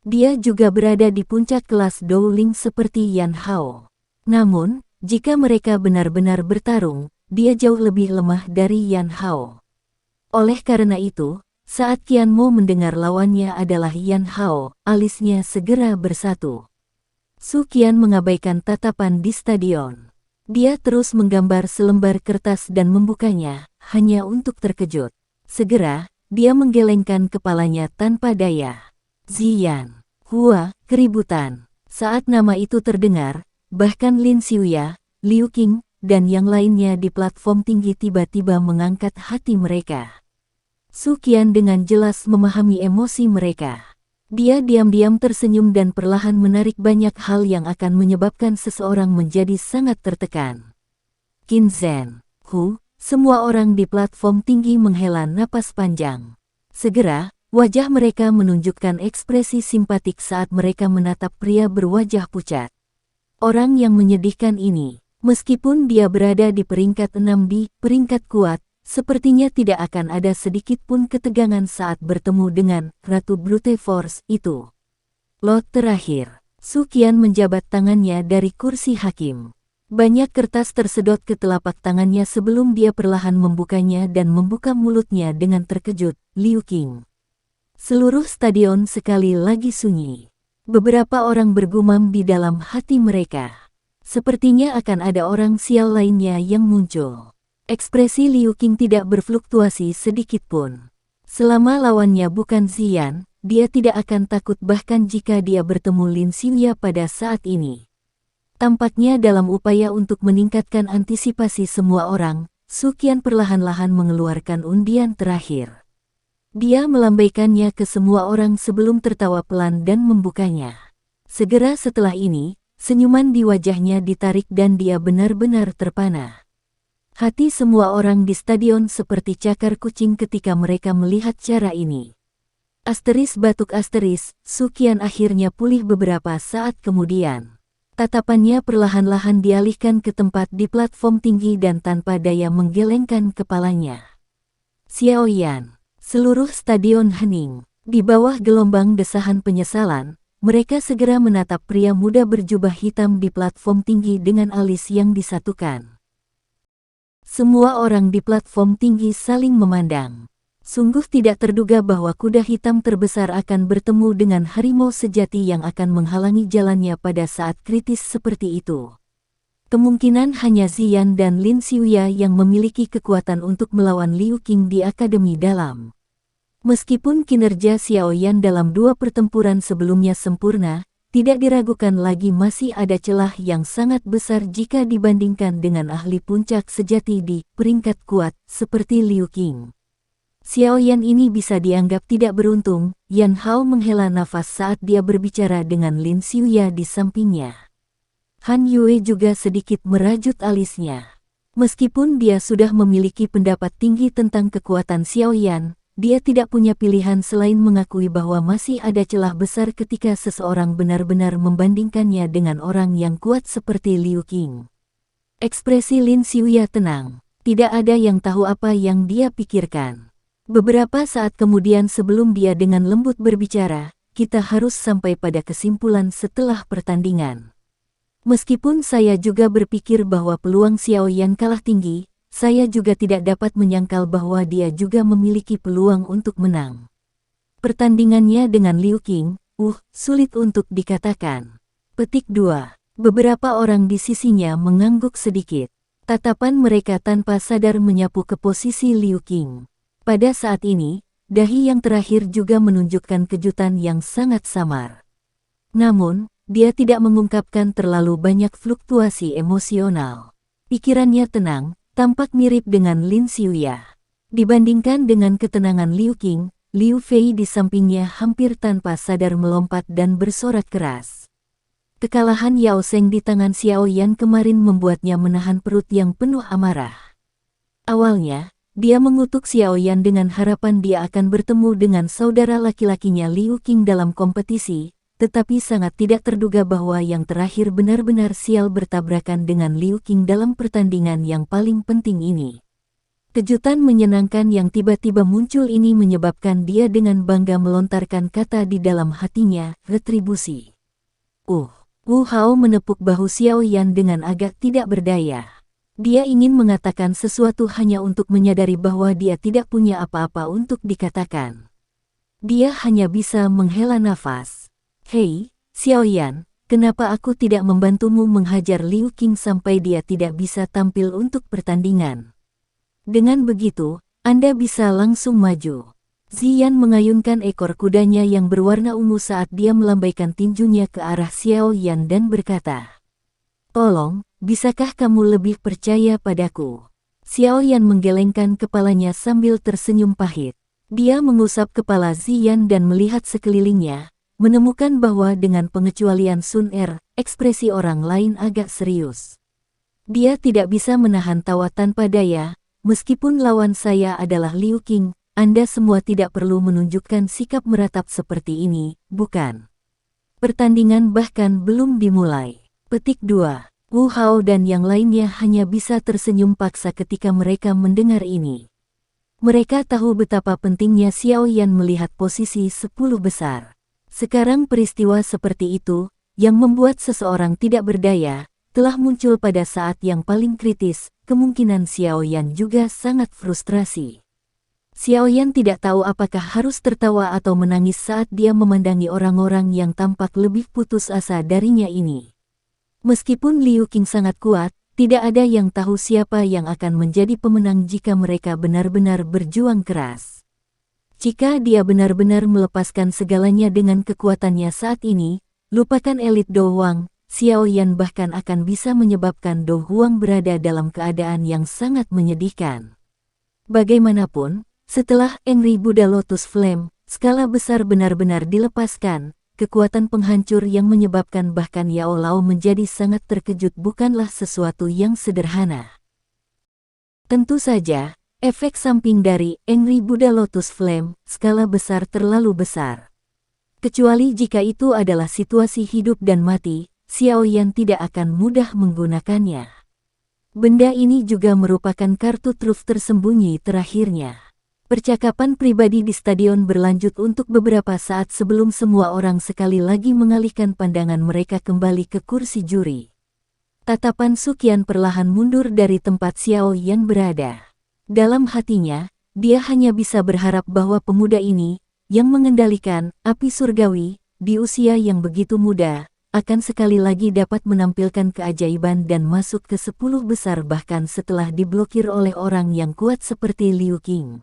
Dia juga berada di puncak kelas Dowling seperti Yan Hao. Namun, jika mereka benar-benar bertarung, dia jauh lebih lemah dari Yan Hao. Oleh karena itu, saat Qian Mo mendengar lawannya adalah Yan Hao, alisnya segera bersatu. Su Qian mengabaikan tatapan di stadion. Dia terus menggambar selembar kertas dan membukanya, hanya untuk terkejut. Segera, dia menggelengkan kepalanya tanpa daya. Ziyan, Hua, keributan. Saat nama itu terdengar, bahkan Lin Xiuya, Liu Qing, dan yang lainnya di platform tinggi tiba-tiba mengangkat hati mereka. Su Qian dengan jelas memahami emosi mereka. Dia diam-diam tersenyum dan perlahan menarik banyak hal yang akan menyebabkan seseorang menjadi sangat tertekan. Qin Zhen, Hu, semua orang di platform tinggi menghela napas panjang. Segera, wajah mereka menunjukkan ekspresi simpatik saat mereka menatap pria berwajah pucat. Orang yang menyedihkan ini, meskipun dia berada di peringkat 6 di peringkat kuat, sepertinya tidak akan ada sedikit pun ketegangan saat bertemu dengan Ratu Brute Force itu. Lot terakhir, Su Qian menjabat tangannya dari kursi hakim. Banyak kertas tersedot ke telapak tangannya sebelum dia perlahan membukanya dan membuka mulutnya dengan terkejut, "Liu Qing." Seluruh stadion sekali lagi sunyi. Beberapa orang bergumam di dalam hati mereka. Sepertinya akan ada orang sial lainnya yang muncul. Ekspresi Liu Qing tidak berfluktuasi sedikit pun. Selama lawannya bukan Ziyan, dia tidak akan takut bahkan jika dia bertemu Lin Xiuya pada saat ini. Tampaknya dalam upaya untuk meningkatkan antisipasi semua orang, Su Qian perlahan-lahan mengeluarkan undian terakhir. Dia melambaikannya ke semua orang sebelum tertawa pelan dan membukanya. Segera setelah ini, senyuman di wajahnya ditarik dan dia benar-benar terpana. Hati semua orang di stadion seperti cakar kucing ketika mereka melihat cara ini. Batuk Su Qian akhirnya pulih beberapa saat kemudian. Tatapannya perlahan-lahan dialihkan ke tempat di platform tinggi dan tanpa daya menggelengkan kepalanya. Xiao Yan. Seluruh stadion hening. Di bawah gelombang desahan penyesalan, mereka segera menatap pria muda berjubah hitam di platform tinggi dengan alis yang disatukan. Semua orang di platform tinggi saling memandang. Sungguh tidak terduga bahwa kuda hitam terbesar akan bertemu dengan harimau sejati yang akan menghalangi jalannya pada saat kritis seperti itu. Kemungkinan hanya Ziyan dan Lin Xiuya yang memiliki kekuatan untuk melawan Liu Qing di Akademi Dalam. Meskipun kinerja Xiao Yan dalam 2 pertempuran sebelumnya sempurna, tidak diragukan lagi masih ada celah yang sangat besar jika dibandingkan dengan ahli puncak sejati di peringkat kuat seperti Liu Qing. Xiao Yan ini bisa dianggap tidak beruntung. Yan Hao menghela nafas saat dia berbicara dengan Lin Xiuya di sampingnya. Han Yue juga sedikit merajut alisnya. Meskipun dia sudah memiliki pendapat tinggi tentang kekuatan Xiao Yan, dia tidak punya pilihan selain mengakui bahwa masih ada celah besar ketika seseorang benar-benar membandingkannya dengan orang yang kuat seperti Liu Qing. Ekspresi Lin Xiuya tenang. Tidak ada yang tahu apa yang dia pikirkan. Beberapa saat kemudian sebelum dia dengan lembut berbicara, kita harus sampai pada kesimpulan setelah pertandingan. Meskipun saya juga berpikir bahwa peluang Xiao Yan kalah tinggi, saya juga tidak dapat menyangkal bahwa dia juga memiliki peluang untuk menang. Pertandingannya dengan Liu Qing, sulit untuk dikatakan. Petik 2. Beberapa orang di sisinya mengangguk sedikit. Tatapan mereka tanpa sadar menyapu ke posisi Liu Qing. Pada saat ini, dahi yang terakhir juga menunjukkan kejutan yang sangat samar. Namun, dia tidak mengungkapkan terlalu banyak fluktuasi emosional. Pikirannya tenang, tampak mirip dengan Lin Xiuya. Dibandingkan dengan ketenangan Liu Qing, Liu Fei di sampingnya hampir tanpa sadar melompat dan bersorak keras. Kekalahan Yao Sheng di tangan Xiao Yan kemarin membuatnya menahan perut yang penuh amarah. Awalnya, dia mengutuk Xiao Yan dengan harapan dia akan bertemu dengan saudara laki-lakinya Liu Qing dalam kompetisi, tetapi sangat tidak terduga bahwa yang terakhir benar-benar sial bertabrakan dengan Liu Qing dalam pertandingan yang paling penting ini. Kejutan menyenangkan yang tiba-tiba muncul ini menyebabkan dia dengan bangga melontarkan kata di dalam hatinya, retribusi. Wu Hao menepuk bahu Xiao Yan dengan agak tidak berdaya. Dia ingin mengatakan sesuatu hanya untuk menyadari bahwa dia tidak punya apa-apa untuk dikatakan. Dia hanya bisa menghela nafas. Hei, Xiao Yan, kenapa aku tidak membantumu menghajar Liu Qing sampai dia tidak bisa tampil untuk pertandingan? Dengan begitu, Anda bisa langsung maju. Ziyan mengayunkan ekor kudanya yang berwarna ungu saat dia melambaikan tinjunya ke arah Xiao Yan dan berkata, "Tolong, bisakah kamu lebih percaya padaku?" Xiao Yan menggelengkan kepalanya sambil tersenyum pahit. Dia mengusap kepala Ziyan dan melihat sekelilingnya, menemukan bahwa dengan pengecualian Sun Er, ekspresi orang lain agak serius. Dia tidak bisa menahan tawa tanpa daya. Meskipun lawan saya adalah Liu Qing, Anda semua tidak perlu menunjukkan sikap meratap seperti ini, bukan? Pertandingan bahkan belum dimulai. Petik 2. Wu Hao dan yang lainnya hanya bisa tersenyum paksa ketika mereka mendengar ini. Mereka tahu betapa pentingnya Xiao Yan melihat posisi 10 besar. Sekarang peristiwa seperti itu, yang membuat seseorang tidak berdaya, telah muncul pada saat yang paling kritis. Kemungkinan Xiao Yan juga sangat frustrasi. Xiao Yan tidak tahu apakah harus tertawa atau menangis saat dia memandangi orang-orang yang tampak lebih putus asa darinya ini. Meskipun Liu Qing sangat kuat, tidak ada yang tahu siapa yang akan menjadi pemenang jika mereka benar-benar berjuang keras. Jika dia benar-benar melepaskan segalanya dengan kekuatannya saat ini, lupakan elit Do Huang, Xiao Yan bahkan akan bisa menyebabkan Do Huang berada dalam keadaan yang sangat menyedihkan. Bagaimanapun, setelah Angry Buddha Lotus Flame, skala besar benar-benar dilepaskan, kekuatan penghancur yang menyebabkan bahkan Yao Lao menjadi sangat terkejut bukanlah sesuatu yang sederhana. Tentu saja, Efek samping dari Angry Buddha Lotus Flame, skala besar terlalu besar. Kecuali jika itu adalah situasi hidup dan mati, Xiaoyan tidak akan mudah menggunakannya. Benda ini juga merupakan kartu truf tersembunyi terakhirnya. Percakapan pribadi di stadion berlanjut untuk beberapa saat sebelum semua orang sekali lagi mengalihkan pandangan mereka kembali ke kursi juri. Tatapan Suqian perlahan mundur dari tempat Xiaoyan berada. Dalam hatinya, dia hanya bisa berharap bahwa pemuda ini, yang mengendalikan api surgawi, di usia yang begitu muda, akan sekali lagi dapat menampilkan keajaiban dan masuk ke 10 besar bahkan setelah diblokir oleh orang yang kuat seperti Liu Qing.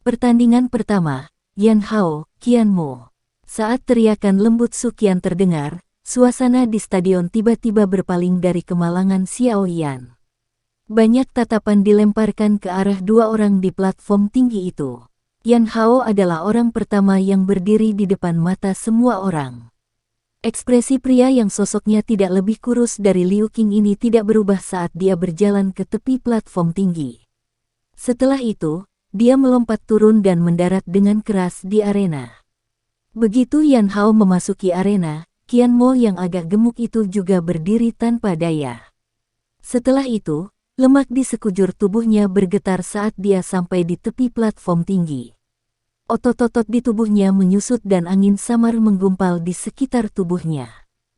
Pertandingan pertama, Yan Hao, Qian Mo. Saat teriakan lembut Suqian terdengar, suasana di stadion tiba-tiba berpaling dari kemalangan Xiaoyan. Banyak tatapan dilemparkan ke arah dua orang di platform tinggi itu. Yan Hao adalah orang pertama yang berdiri di depan mata semua orang. Ekspresi pria yang sosoknya tidak lebih kurus dari Liu Qing ini tidak berubah saat dia berjalan ke tepi platform tinggi. Setelah itu, dia melompat turun dan mendarat dengan keras di arena. Begitu Yan Hao memasuki arena, Qian Mo yang agak gemuk itu juga berdiri tanpa daya. Setelah itu, lemak di sekujur tubuhnya bergetar saat dia sampai di tepi platform tinggi. Otot-otot di tubuhnya menyusut dan angin samar menggumpal di sekitar tubuhnya.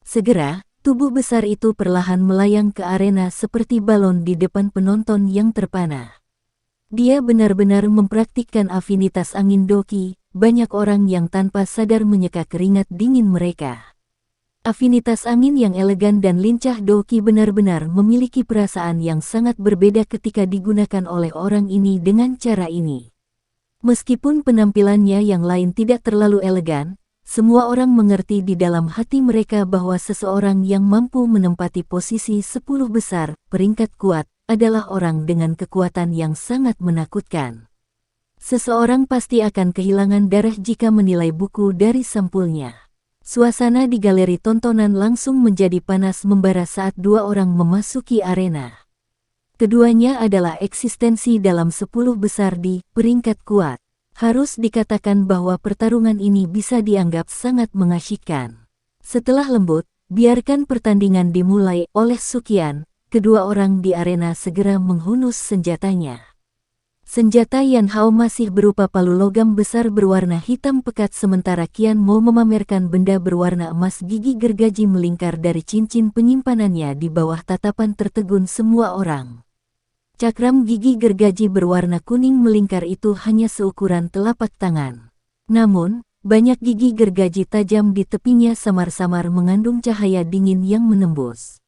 Segera, tubuh besar itu perlahan melayang ke arena seperti balon di depan penonton yang terpana. Dia benar-benar mempraktikkan afinitas angin doki, banyak orang yang tanpa sadar menyeka keringat dingin mereka. Afinitas angin yang elegan dan lincah doki benar-benar memiliki perasaan yang sangat berbeda ketika digunakan oleh orang ini dengan cara ini. Meskipun penampilannya yang lain tidak terlalu elegan, semua orang mengerti di dalam hati mereka bahwa seseorang yang mampu menempati posisi 10 besar, peringkat kuat, adalah orang dengan kekuatan yang sangat menakutkan. Seseorang pasti akan kehilangan darah jika menilai buku dari sampulnya. Suasana di galeri tontonan langsung menjadi panas membara saat dua orang memasuki arena. Keduanya adalah eksistensi dalam 10 besar di peringkat kuat. Harus dikatakan bahwa pertarungan ini bisa dianggap sangat mengasyikkan. Setelah lembut, biarkan pertandingan dimulai oleh Suqian, kedua orang di arena segera menghunus senjatanya. Senjata Yan Hao masih berupa palu logam besar berwarna hitam pekat sementara Qian Mo memamerkan benda berwarna emas gigi gergaji melingkar dari cincin penyimpanannya di bawah tatapan tertegun semua orang. Cakram gigi gergaji berwarna kuning melingkar itu hanya seukuran telapak tangan. Namun, banyak gigi gergaji tajam di tepinya samar-samar mengandung cahaya dingin yang menembus.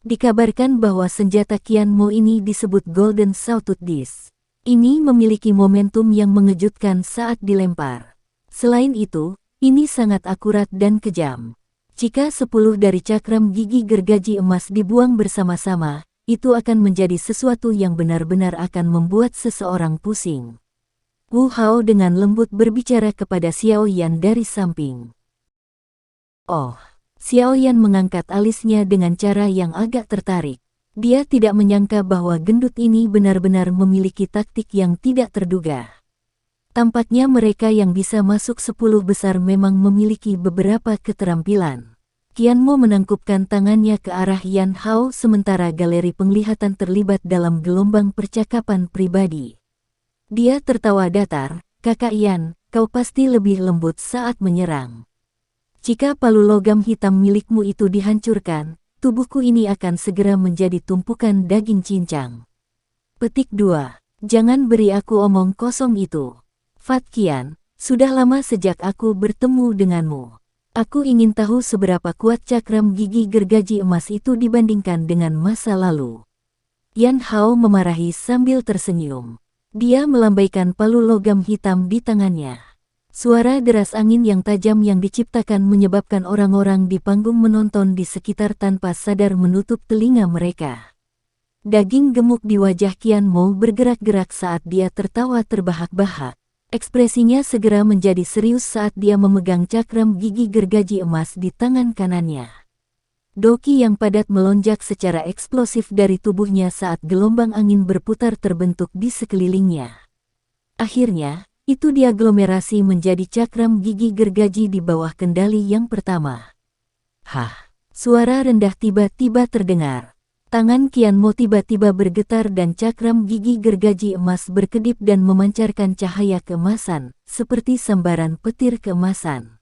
Dikabarkan bahwa senjata Qian Mo ini disebut Golden Sawtooth Disc. Ini memiliki momentum yang mengejutkan saat dilempar. Selain itu, ini sangat akurat dan kejam. Jika 10 dari cakram gigi gergaji emas dibuang bersama-sama, itu akan menjadi sesuatu yang benar-benar akan membuat seseorang pusing. Wu Hao dengan lembut berbicara kepada Xiaoyan dari samping. Oh, Xiaoyan mengangkat alisnya dengan cara yang agak tertarik. Dia tidak menyangka bahwa gendut ini benar-benar memiliki taktik yang tidak terduga. Tampaknya mereka yang bisa masuk 10 besar memang memiliki beberapa keterampilan. Qian Mo menangkupkan tangannya ke arah Yan Hao sementara galeri penglihatan terlibat dalam gelombang percakapan pribadi. Dia tertawa datar, "Kakak Yan, kau pasti lebih lembut saat menyerang. Jika palu logam hitam milikmu itu dihancurkan, tubuhku ini akan segera menjadi tumpukan daging cincang." Petik 2. Jangan beri aku omong kosong itu. Fat Qian, sudah lama sejak aku bertemu denganmu. Aku ingin tahu seberapa kuat cakram gigi gergaji emas itu dibandingkan dengan masa lalu. Yan Hao memarahi sambil tersenyum. Dia melambaikan palu logam hitam di tangannya. Suara deras angin yang tajam yang diciptakan menyebabkan orang-orang di panggung menonton di sekitar tanpa sadar menutup telinga mereka. Daging gemuk di wajah Qian Mo bergerak-gerak saat dia tertawa terbahak-bahak. Ekspresinya segera menjadi serius saat dia memegang cakram gigi gergaji emas di tangan kanannya. Doki yang padat melonjak secara eksplosif dari tubuhnya saat gelombang angin berputar terbentuk di sekelilingnya. Akhirnya, itu diaglomerasi menjadi cakram gigi gergaji di bawah kendali yang pertama. Hah! Suara rendah tiba-tiba terdengar. Tangan Qian Mo tiba-tiba bergetar dan cakram gigi gergaji emas berkedip dan memancarkan cahaya keemasan, seperti sambaran petir keemasan.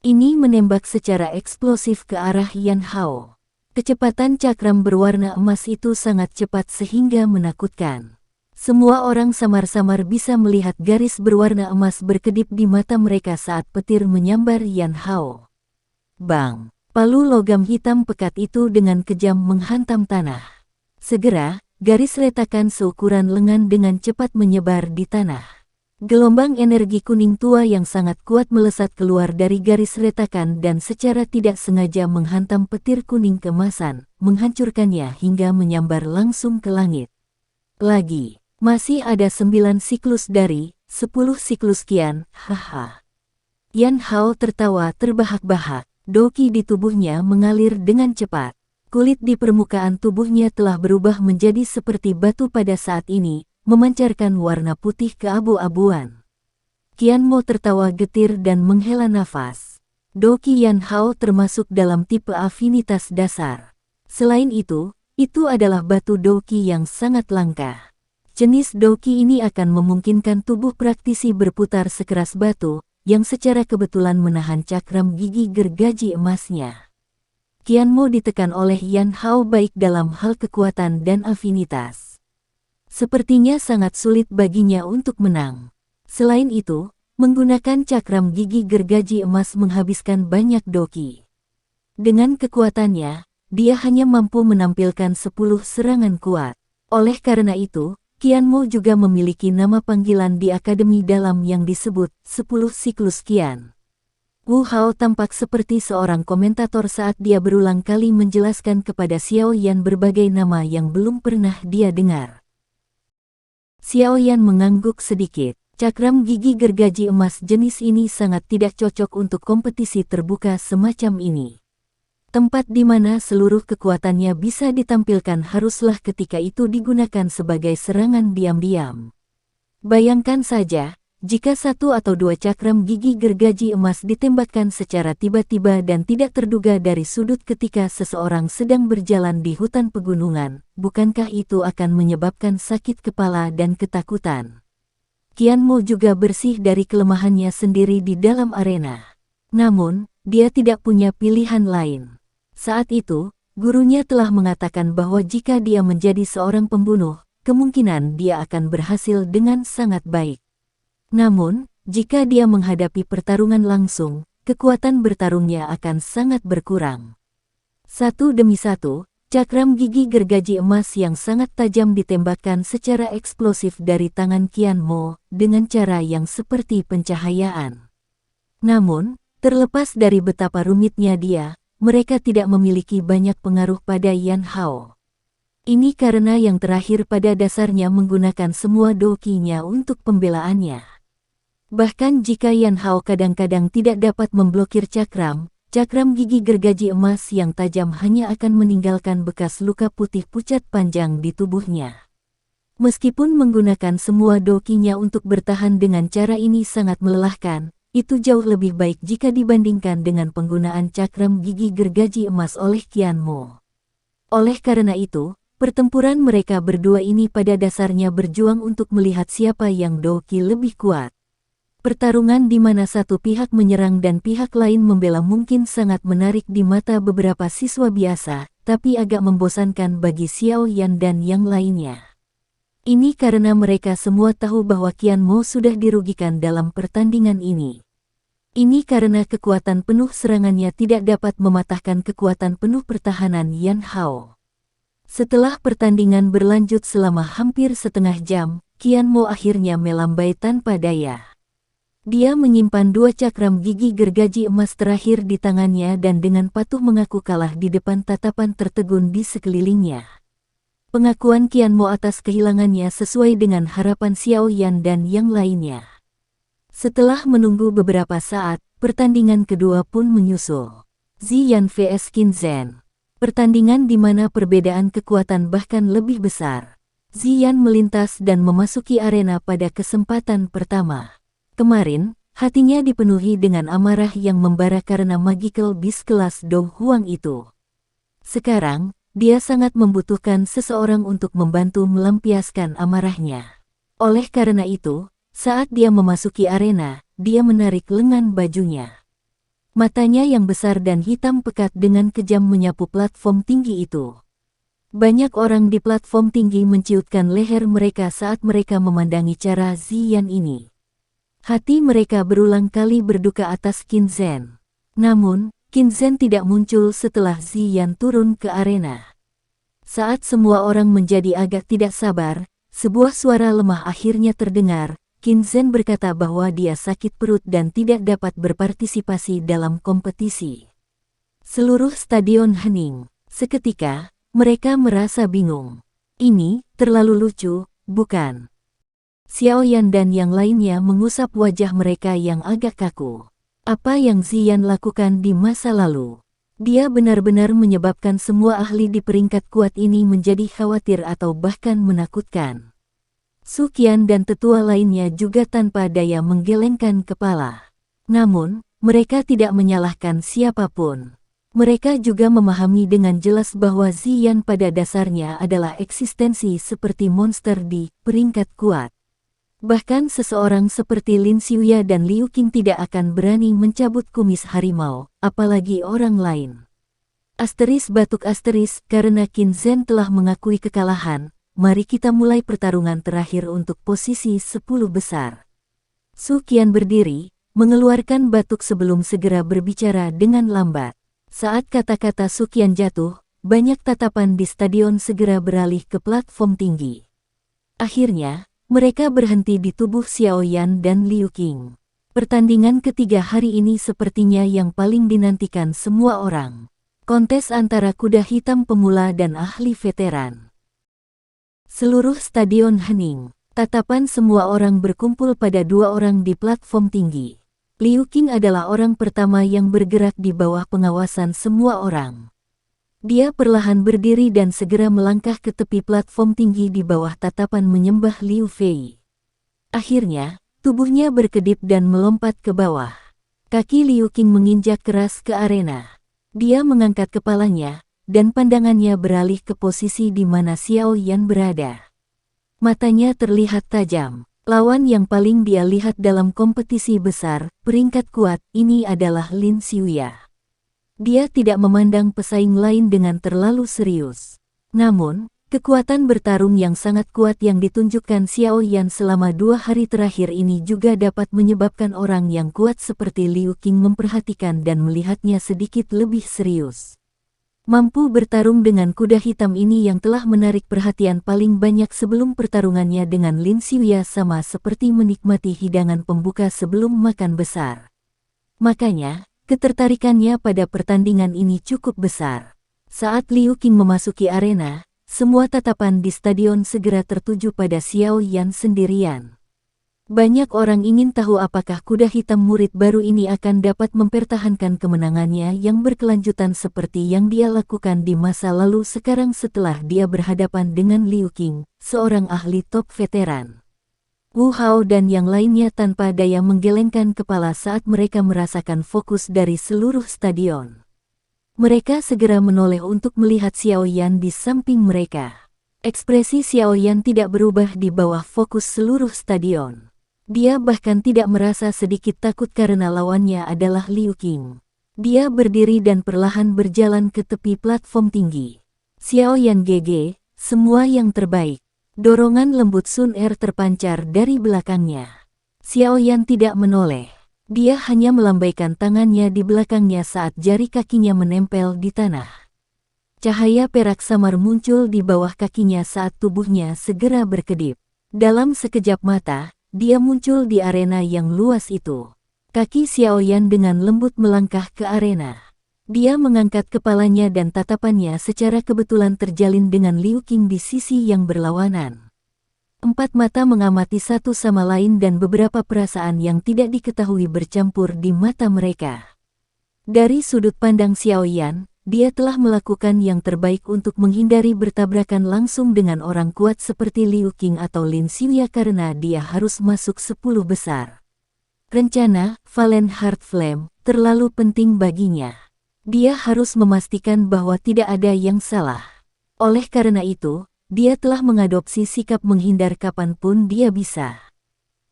Ini menembak secara eksplosif ke arah Yan Hao. Kecepatan cakram berwarna emas itu sangat cepat sehingga menakutkan. Semua orang samar-samar bisa melihat garis berwarna emas berkedip di mata mereka saat petir menyambar Yan Hao. Bang! Palu logam hitam pekat itu dengan kejam menghantam tanah. Segera, garis retakan seukuran lengan dengan cepat menyebar di tanah. Gelombang energi kuning tua yang sangat kuat melesat keluar dari garis retakan dan secara tidak sengaja menghantam petir kuning keemasan, menghancurkannya hingga menyambar langsung ke langit. Lagi, masih ada 9 siklus dari 10 siklus Qian, haha. Yan Hao tertawa terbahak-bahak, doki di tubuhnya mengalir dengan cepat. Kulit di permukaan tubuhnya telah berubah menjadi seperti batu pada saat ini, memancarkan warna putih keabu-abuan. Qian Mo tertawa getir dan menghela nafas. Doki Yan Hao termasuk dalam tipe afinitas dasar. Selain itu adalah batu doki yang sangat langka. Jenis doki ini akan memungkinkan tubuh praktisi berputar sekeras batu, yang secara kebetulan menahan cakram gigi gergaji emasnya. Qian Mo ditekan oleh Yan Hao baik dalam hal kekuatan dan afinitas. Sepertinya sangat sulit baginya untuk menang. Selain itu, menggunakan cakram gigi gergaji emas menghabiskan banyak doki. Dengan kekuatannya, dia hanya mampu menampilkan 10 serangan kuat. Oleh karena itu, Qian Mo juga memiliki nama panggilan di Akademi Dalam yang disebut 10 siklus Qian. Wu Hao tampak seperti seorang komentator saat dia berulang kali menjelaskan kepada Xiao Yan berbagai nama yang belum pernah dia dengar. Xiao Yan mengangguk sedikit. Cakram gigi gergaji emas jenis ini sangat tidak cocok untuk kompetisi terbuka semacam ini. Tempat di mana seluruh kekuatannya bisa ditampilkan haruslah ketika itu digunakan sebagai serangan diam-diam. Bayangkan saja, jika 1 atau 2 cakram gigi gergaji emas ditembakkan secara tiba-tiba dan tidak terduga dari sudut ketika seseorang sedang berjalan di hutan pegunungan, bukankah itu akan menyebabkan sakit kepala dan ketakutan? Qian Mo juga bersih dari kelemahannya sendiri di dalam arena. Namun, dia tidak punya pilihan lain. Saat itu, gurunya telah mengatakan bahwa jika dia menjadi seorang pembunuh, kemungkinan dia akan berhasil dengan sangat baik. Namun, jika dia menghadapi pertarungan langsung, kekuatan bertarungnya akan sangat berkurang. Satu demi satu, cakram gigi gergaji emas yang sangat tajam ditembakkan secara eksplosif dari tangan Qian Mo, dengan cara yang seperti pencahayaan. Namun, terlepas dari betapa rumitnya dia, mereka tidak memiliki banyak pengaruh pada Yan Hao. Ini karena yang terakhir pada dasarnya menggunakan semua dokinya untuk pembelaannya. Bahkan jika Yan Hao kadang-kadang tidak dapat memblokir cakram gigi gergaji emas yang tajam hanya akan meninggalkan bekas luka putih pucat panjang di tubuhnya. Meskipun menggunakan semua dokinya untuk bertahan dengan cara ini sangat melelahkan, itu jauh lebih baik jika dibandingkan dengan penggunaan cakram gigi gergaji emas oleh Qian Mo. Oleh karena itu, pertempuran mereka berdua ini pada dasarnya berjuang untuk melihat siapa yang doki lebih kuat. Pertarungan di mana satu pihak menyerang dan pihak lain membela mungkin sangat menarik di mata beberapa siswa biasa, tapi agak membosankan bagi Xiao Yan dan yang lainnya. Ini karena mereka semua tahu bahwa Qian Mo sudah dirugikan dalam pertandingan ini. Ini karena kekuatan penuh serangannya tidak dapat mematahkan kekuatan penuh pertahanan Yan Hao. Setelah pertandingan berlanjut selama hampir setengah jam, Qian Mo akhirnya melambai tanpa daya. Dia menyimpan 2 cakram gigi gergaji emas terakhir di tangannya dan dengan patuh mengaku kalah di depan tatapan tertegun di sekelilingnya. Pengakuan Qian Mo atas kehilangannya sesuai dengan harapan Xiao Yan dan yang lainnya. Setelah menunggu beberapa saat, pertandingan kedua pun menyusul. Ziyan vs Qin Zhen. Pertandingan di mana perbedaan kekuatan bahkan lebih besar. Ziyan melintas dan memasuki arena pada kesempatan pertama. Kemarin, hatinya dipenuhi dengan amarah yang membara karena magical beast kelas Dong Huang itu. Sekarang, dia sangat membutuhkan seseorang untuk membantu melampiaskan amarahnya. Oleh karena itu, saat dia memasuki arena, dia menarik lengan bajunya. Matanya yang besar dan hitam pekat dengan kejam menyapu platform tinggi itu. Banyak orang di platform tinggi menciutkan leher mereka saat mereka memandangi cara Ziyan ini. Hati mereka berulang kali berduka atas Qin Zhen. Namun, Qin Zhen tidak muncul setelah Ziyan turun ke arena. Saat semua orang menjadi agak tidak sabar, sebuah suara lemah akhirnya terdengar. Qin Zhen berkata bahwa dia sakit perut dan tidak dapat berpartisipasi dalam kompetisi. Seluruh stadion hening. Seketika, mereka merasa bingung. Ini terlalu lucu, bukan? Xiao Yan dan yang lainnya mengusap wajah mereka yang agak kaku. Apa yang Ziyan lakukan di masa lalu? Dia benar-benar menyebabkan semua ahli di peringkat kuat ini menjadi khawatir atau bahkan menakutkan. Su Qian dan tetua lainnya juga tanpa daya menggelengkan kepala. Namun, mereka tidak menyalahkan siapapun. Mereka juga memahami dengan jelas bahwa Ziyan pada dasarnya adalah eksistensi seperti monster di peringkat kuat. Bahkan seseorang seperti Lin Xiuya dan Liu Qing tidak akan berani mencabut kumis harimau, apalagi orang lain. Batuk karena Qin Zhen telah mengakui kekalahan. Mari kita mulai pertarungan terakhir untuk posisi 10 besar. Su Qian berdiri, mengeluarkan batuk sebelum segera berbicara dengan lambat. Saat kata-kata Su Qian jatuh, banyak tatapan di stadion segera beralih ke platform tinggi. Akhirnya, mereka berhenti di tubuh Xiao Yan dan Liu Qing. Pertandingan ketiga hari ini sepertinya yang paling dinantikan semua orang. Kontes antara kuda hitam pemula dan ahli veteran. Seluruh stadion hening. Tatapan semua orang berkumpul pada dua orang di platform tinggi. Liu Qing adalah orang pertama yang bergerak di bawah pengawasan semua orang. Dia perlahan berdiri dan segera melangkah ke tepi platform tinggi di bawah tatapan menyembah Liu Fei. Akhirnya, tubuhnya berkedip dan melompat ke bawah. Kaki Liu Qing menginjak keras ke arena. Dia mengangkat kepalanya, dan pandangannya beralih ke posisi di mana Xiao Yan berada. Matanya terlihat tajam. Lawan yang paling dia lihat dalam kompetisi besar, peringkat kuat, ini adalah Lin Xiuya. Dia tidak memandang pesaing lain dengan terlalu serius. Namun, kekuatan bertarung yang sangat kuat yang ditunjukkan Xiao Yan selama 2 hari terakhir ini juga dapat menyebabkan orang yang kuat seperti Liu Qing memperhatikan dan melihatnya sedikit lebih serius. Mampu bertarung dengan kuda hitam ini yang telah menarik perhatian paling banyak sebelum pertarungannya dengan Lin Xiuya sama seperti menikmati hidangan pembuka sebelum makan besar. Makanya, ketertarikannya pada pertandingan ini cukup besar. Saat Liu Qing memasuki arena, semua tatapan di stadion segera tertuju pada Xiao Yan sendirian. Banyak orang ingin tahu apakah kuda hitam murid baru ini akan dapat mempertahankan kemenangannya yang berkelanjutan seperti yang dia lakukan di masa lalu sekarang setelah dia berhadapan dengan Liu Qing, seorang ahli top veteran. Wu Hao dan yang lainnya tanpa daya menggelengkan kepala saat mereka merasakan fokus dari seluruh stadion. Mereka segera menoleh untuk melihat Xiao Yan di samping mereka. Ekspresi Xiao Yan tidak berubah di bawah fokus seluruh stadion. Dia bahkan tidak merasa sedikit takut karena lawannya adalah Liu Qing. Dia berdiri dan perlahan berjalan ke tepi platform tinggi. Xiao Yan GG, semua yang terbaik. Dorongan lembut Sun Er terpancar dari belakangnya. Xiao Yan tidak menoleh. Dia hanya melambaikan tangannya di belakangnya saat jari kakinya menempel di tanah. Cahaya perak samar muncul di bawah kakinya saat tubuhnya segera berkedip. Dalam sekejap mata, dia muncul di arena yang luas itu. Kaki Xiao Yan dengan lembut melangkah ke arena. Dia mengangkat kepalanya dan tatapannya secara kebetulan terjalin dengan Liu Qing di sisi yang berlawanan. 4 mata mengamati satu sama lain dan beberapa perasaan yang tidak diketahui bercampur di mata mereka. Dari sudut pandang Xiao Yan, dia telah melakukan yang terbaik untuk menghindari bertabrakan langsung dengan orang kuat seperti Liu Qing atau Lin Xiuya karena dia harus masuk 10 besar. Rencana Valen Heart Flame terlalu penting baginya. Dia harus memastikan bahwa tidak ada yang salah. Oleh karena itu, dia telah mengadopsi sikap menghindar kapanpun dia bisa.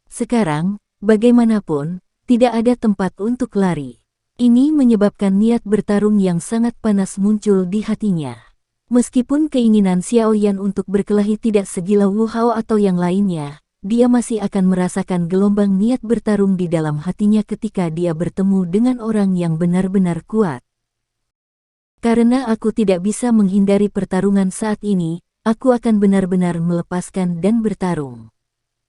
Sekarang, bagaimanapun, tidak ada tempat untuk lari. Ini menyebabkan niat bertarung yang sangat panas muncul di hatinya. Meskipun keinginan Xiaoyan untuk berkelahi tidak segila Wu Hao atau yang lainnya, dia masih akan merasakan gelombang niat bertarung di dalam hatinya ketika dia bertemu dengan orang yang benar-benar kuat. Karena aku tidak bisa menghindari pertarungan saat ini, aku akan benar-benar melepaskan dan bertarung.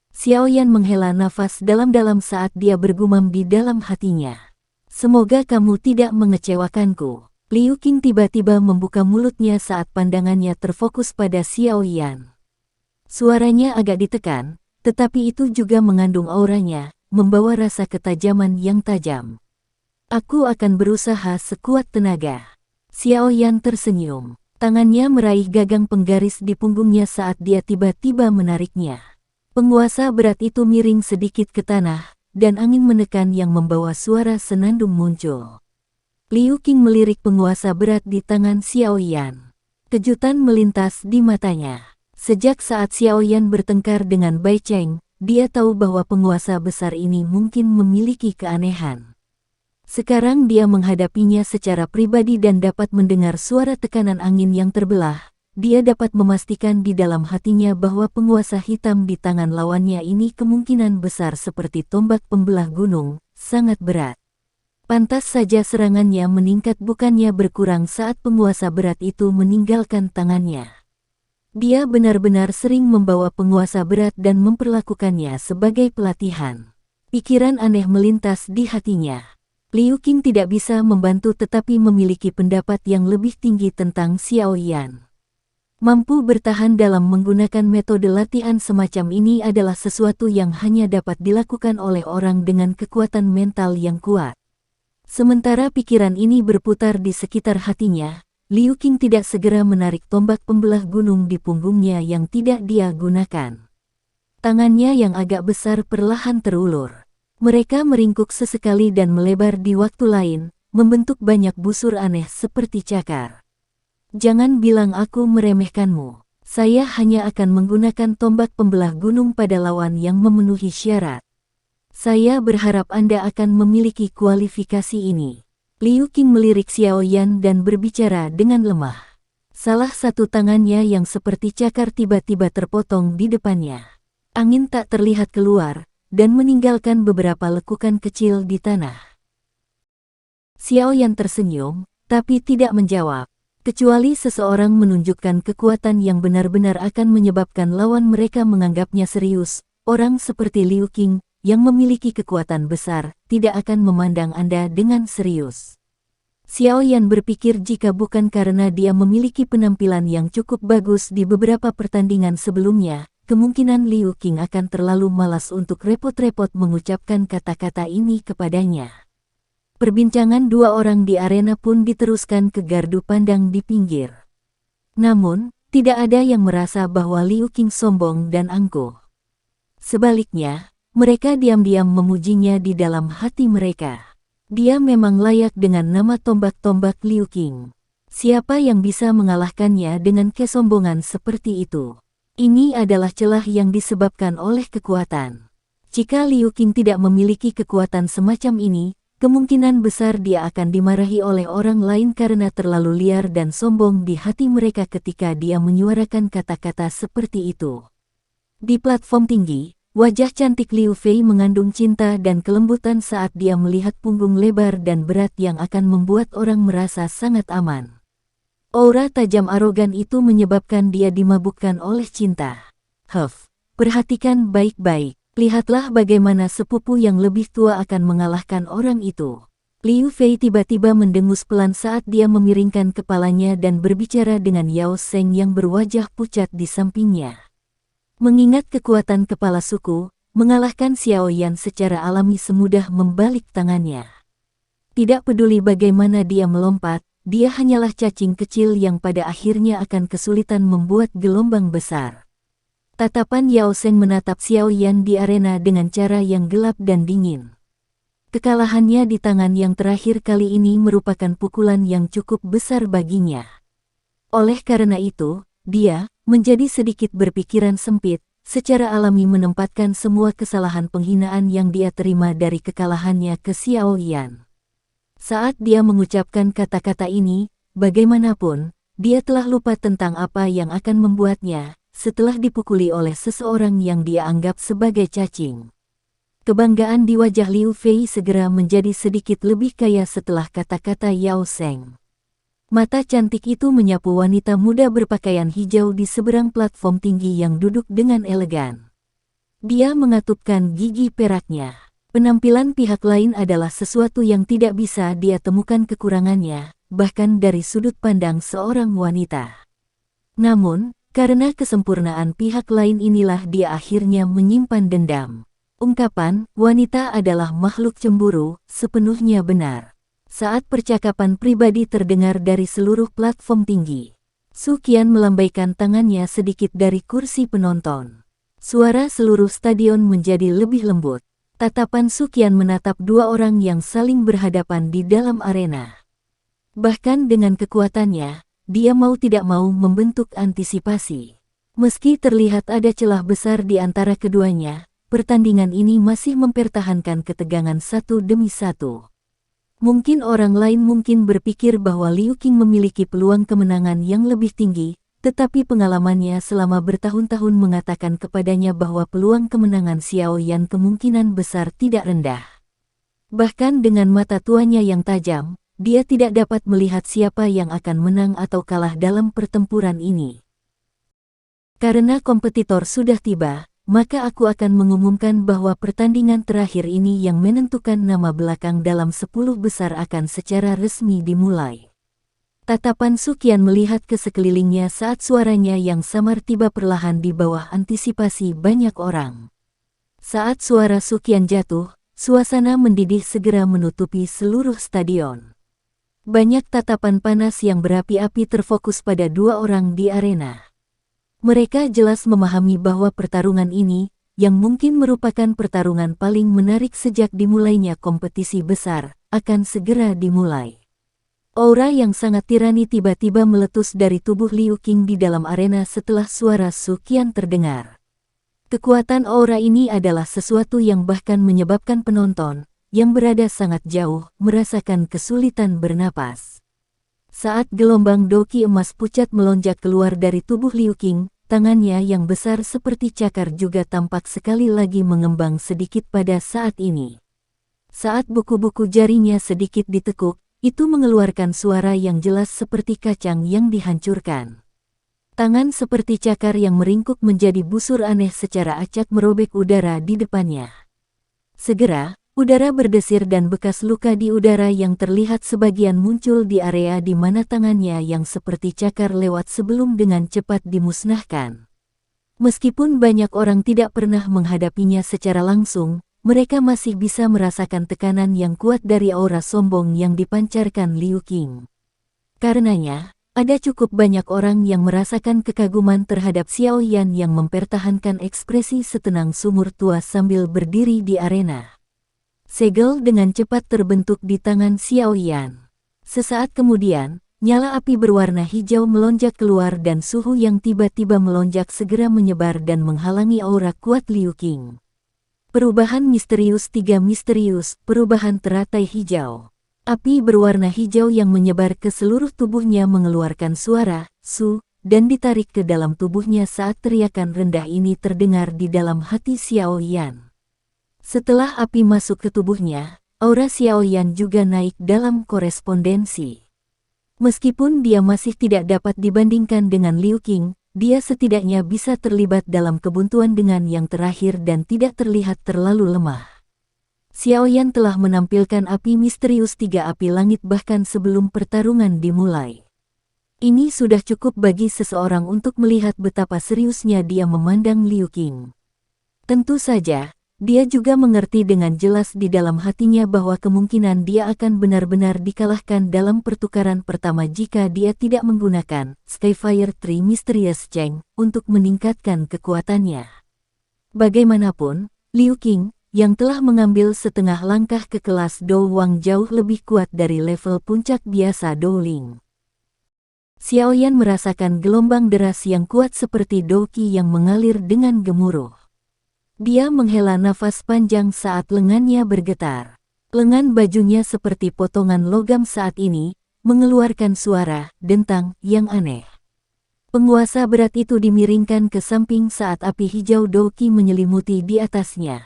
Xiaoyan menghela nafas dalam-dalam saat dia bergumam di dalam hatinya. Semoga kamu tidak mengecewakanku. Liu Qing tiba-tiba membuka mulutnya saat pandangannya terfokus pada Xiaoyan. Suaranya agak ditekan, tetapi itu juga mengandung auranya, membawa rasa ketajaman yang tajam. Aku akan berusaha sekuat tenaga. Xiaoyan tersenyum. Tangannya meraih gagang penggaris di punggungnya saat dia tiba-tiba menariknya. Penguasa berat itu miring sedikit ke tanah, dan angin menekan yang membawa suara senandung muncul. Liu Qing melirik penguasa berat di tangan Xiaoyan. Kejutan melintas di matanya. Sejak saat Xiaoyan bertengkar dengan Bai Cheng, dia tahu bahwa penguasa besar ini mungkin memiliki keanehan. Sekarang dia menghadapinya secara pribadi dan dapat mendengar suara tekanan angin yang terbelah. Dia dapat memastikan di dalam hatinya bahwa penguasa hitam di tangan lawannya ini kemungkinan besar seperti tombak pembelah gunung, sangat berat. Pantas saja serangannya meningkat bukannya berkurang saat penguasa berat itu meninggalkan tangannya. Dia benar-benar sering membawa penguasa berat dan memperlakukannya sebagai pelatihan. Pikiran aneh melintas di hatinya. Liu Qing tidak bisa membantu tetapi memiliki pendapat yang lebih tinggi tentang Xiaoyan. Mampu bertahan dalam menggunakan metode latihan semacam ini adalah sesuatu yang hanya dapat dilakukan oleh orang dengan kekuatan mental yang kuat. Sementara pikiran ini berputar di sekitar hatinya, Liu Qing tidak segera menarik tombak pembelah gunung di punggungnya yang tidak dia gunakan. Tangannya yang agak besar perlahan terulur. Mereka meringkuk sesekali dan melebar di waktu lain, membentuk banyak busur aneh seperti cakar. Jangan bilang aku meremehkanmu. Saya hanya akan menggunakan tombak pembelah gunung pada lawan yang memenuhi syarat. Saya berharap Anda akan memiliki kualifikasi ini. Liu Qing melirik Xiaoyan dan berbicara dengan lemah. Salah satu tangannya yang seperti cakar tiba-tiba terpotong di depannya. Angin tak terlihat keluar, dan meninggalkan beberapa lekukan kecil di tanah. Xiaoyan tersenyum, tapi tidak menjawab. Kecuali seseorang menunjukkan kekuatan yang benar-benar akan menyebabkan lawan mereka menganggapnya serius, orang seperti Liu Qing, yang memiliki kekuatan besar, tidak akan memandang Anda dengan serius. Xiaoyan berpikir jika bukan karena dia memiliki penampilan yang cukup bagus di beberapa pertandingan sebelumnya, kemungkinan Liu Qing akan terlalu malas untuk repot-repot mengucapkan kata-kata ini kepadanya. Perbincangan dua orang di arena pun diteruskan ke gardu pandang di pinggir. Namun, tidak ada yang merasa bahwa Liu Qing sombong dan angkuh. Sebaliknya, mereka diam-diam memujinya di dalam hati mereka. Dia memang layak dengan nama tombak-tombak Liu Qing. Siapa yang bisa mengalahkannya dengan kesombongan seperti itu? Ini adalah celah yang disebabkan oleh kekuatan. Jika Liu Qing tidak memiliki kekuatan semacam ini, kemungkinan besar dia akan dimarahi oleh orang lain karena terlalu liar dan sombong di hati mereka ketika dia menyuarakan kata-kata seperti itu. Di platform tinggi, wajah cantik Liu Fei mengandung cinta dan kelembutan saat dia melihat punggung lebar dan berat yang akan membuat orang merasa sangat aman. Aura tajam arogan itu menyebabkan dia dimabukkan oleh cinta. Perhatikan baik-baik. Lihatlah bagaimana sepupu yang lebih tua akan mengalahkan orang itu. Liu Fei tiba-tiba mendengus pelan saat dia memiringkan kepalanya dan berbicara dengan Yao Sheng yang berwajah pucat di sampingnya. Mengingat kekuatan kepala suku, mengalahkan Xiaoyan secara alami semudah membalik tangannya. Tidak peduli bagaimana dia melompat, dia hanyalah cacing kecil yang pada akhirnya akan kesulitan membuat gelombang besar. Tatapan Yao Zheng menatap Xiao Yan di arena dengan cara yang gelap dan dingin. Kekalahannya di tangan yang terakhir kali ini merupakan pukulan yang cukup besar baginya. Oleh karena itu, dia menjadi sedikit berpikiran sempit, secara alami menempatkan semua kesalahan penghinaan yang dia terima dari kekalahannya ke Xiao Yan. Saat dia mengucapkan kata-kata ini, bagaimanapun, dia telah lupa tentang apa yang akan membuatnya setelah dipukuli oleh seseorang yang dia anggap sebagai cacing. Kebanggaan di wajah Liu Fei segera menjadi sedikit lebih kaya setelah kata-kata Yao Zheng. Mata cantik itu menyapu wanita muda berpakaian hijau di seberang platform tinggi yang duduk dengan elegan. Dia mengatupkan gigi peraknya. Penampilan pihak lain adalah sesuatu yang tidak bisa dia temukan kekurangannya, bahkan dari sudut pandang seorang wanita. Namun, karena kesempurnaan pihak lain inilah dia akhirnya menyimpan dendam. Ungkapan, wanita adalah makhluk cemburu, sepenuhnya benar. Saat percakapan pribadi terdengar dari seluruh platform tinggi, Su Qian melambaikan tangannya sedikit dari kursi penonton. Suara seluruh stadion menjadi lebih lembut. Tatapan Su Qian menatap dua orang yang saling berhadapan di dalam arena. Bahkan dengan kekuatannya, dia mau tidak mau membentuk antisipasi. Meski terlihat ada celah besar di antara keduanya, pertandingan ini masih mempertahankan ketegangan satu demi satu. Mungkin orang lain mungkin berpikir bahwa Liu Qing memiliki peluang kemenangan yang lebih tinggi, tetapi pengalamannya selama bertahun-tahun mengatakan kepadanya bahwa peluang kemenangan Xiao Yan kemungkinan besar tidak rendah. Bahkan dengan mata tuanya yang tajam, dia tidak dapat melihat siapa yang akan menang atau kalah dalam pertempuran ini. Karena kompetitor sudah tiba, maka aku akan mengumumkan bahwa pertandingan terakhir ini yang menentukan nama belakang dalam 10 besar akan secara resmi dimulai. Tatapan Su Qian melihat ke sekelilingnya saat suaranya yang samar tiba perlahan di bawah antisipasi banyak orang. Saat suara Su Qian jatuh, suasana mendidih segera menutupi seluruh stadion. Banyak tatapan panas yang berapi-api terfokus pada dua orang di arena. Mereka jelas memahami bahwa pertarungan ini, yang mungkin merupakan pertarungan paling menarik sejak dimulainya kompetisi besar, akan segera dimulai. Aura yang sangat tirani tiba-tiba meletus dari tubuh Liu Qing di dalam arena setelah suara Su Qian terdengar. Kekuatan aura ini adalah sesuatu yang bahkan menyebabkan penonton yang berada sangat jauh, merasakan kesulitan bernapas. Saat gelombang doki emas pucat melonjak keluar dari tubuh Liu Qing, tangannya yang besar seperti cakar juga tampak sekali lagi mengembang sedikit pada saat ini. Saat buku-buku jarinya sedikit ditekuk, itu mengeluarkan suara yang jelas seperti kacang yang dihancurkan. Tangan seperti cakar yang meringkuk menjadi busur aneh secara acak merobek udara di depannya. Segera, udara berdesir dan bekas luka di udara yang terlihat sebagian muncul di area di mana tangannya yang seperti cakar lewat sebelum dengan cepat dimusnahkan. Meskipun banyak orang tidak pernah menghadapinya secara langsung, mereka masih bisa merasakan tekanan yang kuat dari aura sombong yang dipancarkan Liu Qing. Karenanya, ada cukup banyak orang yang merasakan kekaguman terhadap Xiao Yan yang mempertahankan ekspresi setenang sumur tua sambil berdiri di arena. Segel dengan cepat terbentuk di tangan Xiao Yan. Sesaat kemudian, nyala api berwarna hijau melonjak keluar dan suhu yang tiba-tiba melonjak segera menyebar dan menghalangi aura kuat Liu Qing. Perubahan misterius 3 misterius, perubahan teratai hijau. Api berwarna hijau yang menyebar ke seluruh tubuhnya mengeluarkan suara, su, dan ditarik ke dalam tubuhnya saat teriakan rendah ini terdengar di dalam hati Xiao Yan. Setelah api masuk ke tubuhnya, aura Xiao Yan juga naik dalam korespondensi. Meskipun dia masih tidak dapat dibandingkan dengan Liu Qing, dia setidaknya bisa terlibat dalam kebuntuan dengan yang terakhir dan tidak terlihat terlalu lemah. Xiao Yan telah menampilkan api misterius 3 api langit bahkan sebelum pertarungan dimulai. Ini sudah cukup bagi seseorang untuk melihat betapa seriusnya dia memandang Liu Qing. Tentu saja, Dia juga mengerti dengan jelas di dalam hatinya bahwa kemungkinan dia akan benar-benar dikalahkan dalam pertukaran pertama jika dia tidak menggunakan Skyfire Tree Mysterious Cheng untuk meningkatkan kekuatannya. Bagaimanapun, Liu Qing, yang telah mengambil setengah langkah ke kelas Do Wang jauh lebih kuat dari level puncak biasa Do Ling. Xiaoyan merasakan gelombang deras yang kuat seperti Douqi yang mengalir dengan gemuruh. Dia menghela nafas panjang saat lengannya bergetar. Lengan bajunya seperti potongan logam saat ini, mengeluarkan suara dentang yang aneh. Penguasa berat itu dimiringkan ke samping saat api hijau Douqi menyelimuti di atasnya.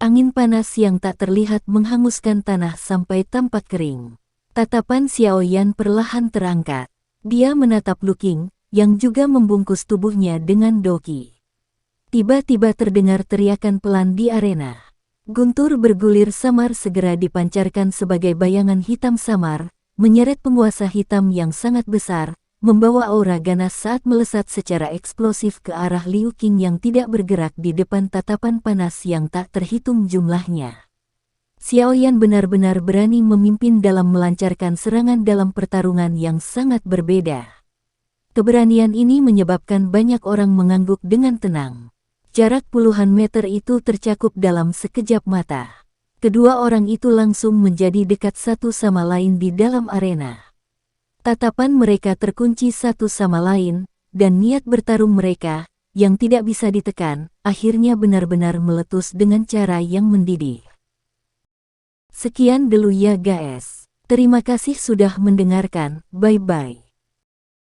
Angin panas yang tak terlihat menghanguskan tanah sampai tampak kering. Tatapan Xiaoyan perlahan terangkat. Dia menatap Lu Qing, yang juga membungkus tubuhnya dengan Douqi. Tiba-tiba terdengar teriakan pelan di arena. Guntur bergulir samar segera dipancarkan sebagai bayangan hitam samar, menyeret penguasa hitam yang sangat besar, membawa aura ganas saat melesat secara eksplosif ke arah Liu Qing yang tidak bergerak di depan tatapan panas yang tak terhitung jumlahnya. Xiaoyan benar-benar berani memimpin dalam melancarkan serangan dalam pertarungan yang sangat berbeda. Keberanian ini menyebabkan banyak orang mengangguk dengan tenang. Jarak puluhan meter itu tercakup dalam sekejap mata. Kedua orang itu langsung menjadi dekat satu sama lain di dalam arena. Tatapan mereka terkunci satu sama lain, dan niat bertarung mereka, yang tidak bisa ditekan, akhirnya benar-benar meletus dengan cara yang mendidih. Sekian dulu ya guys. Terima kasih sudah mendengarkan, bye-bye.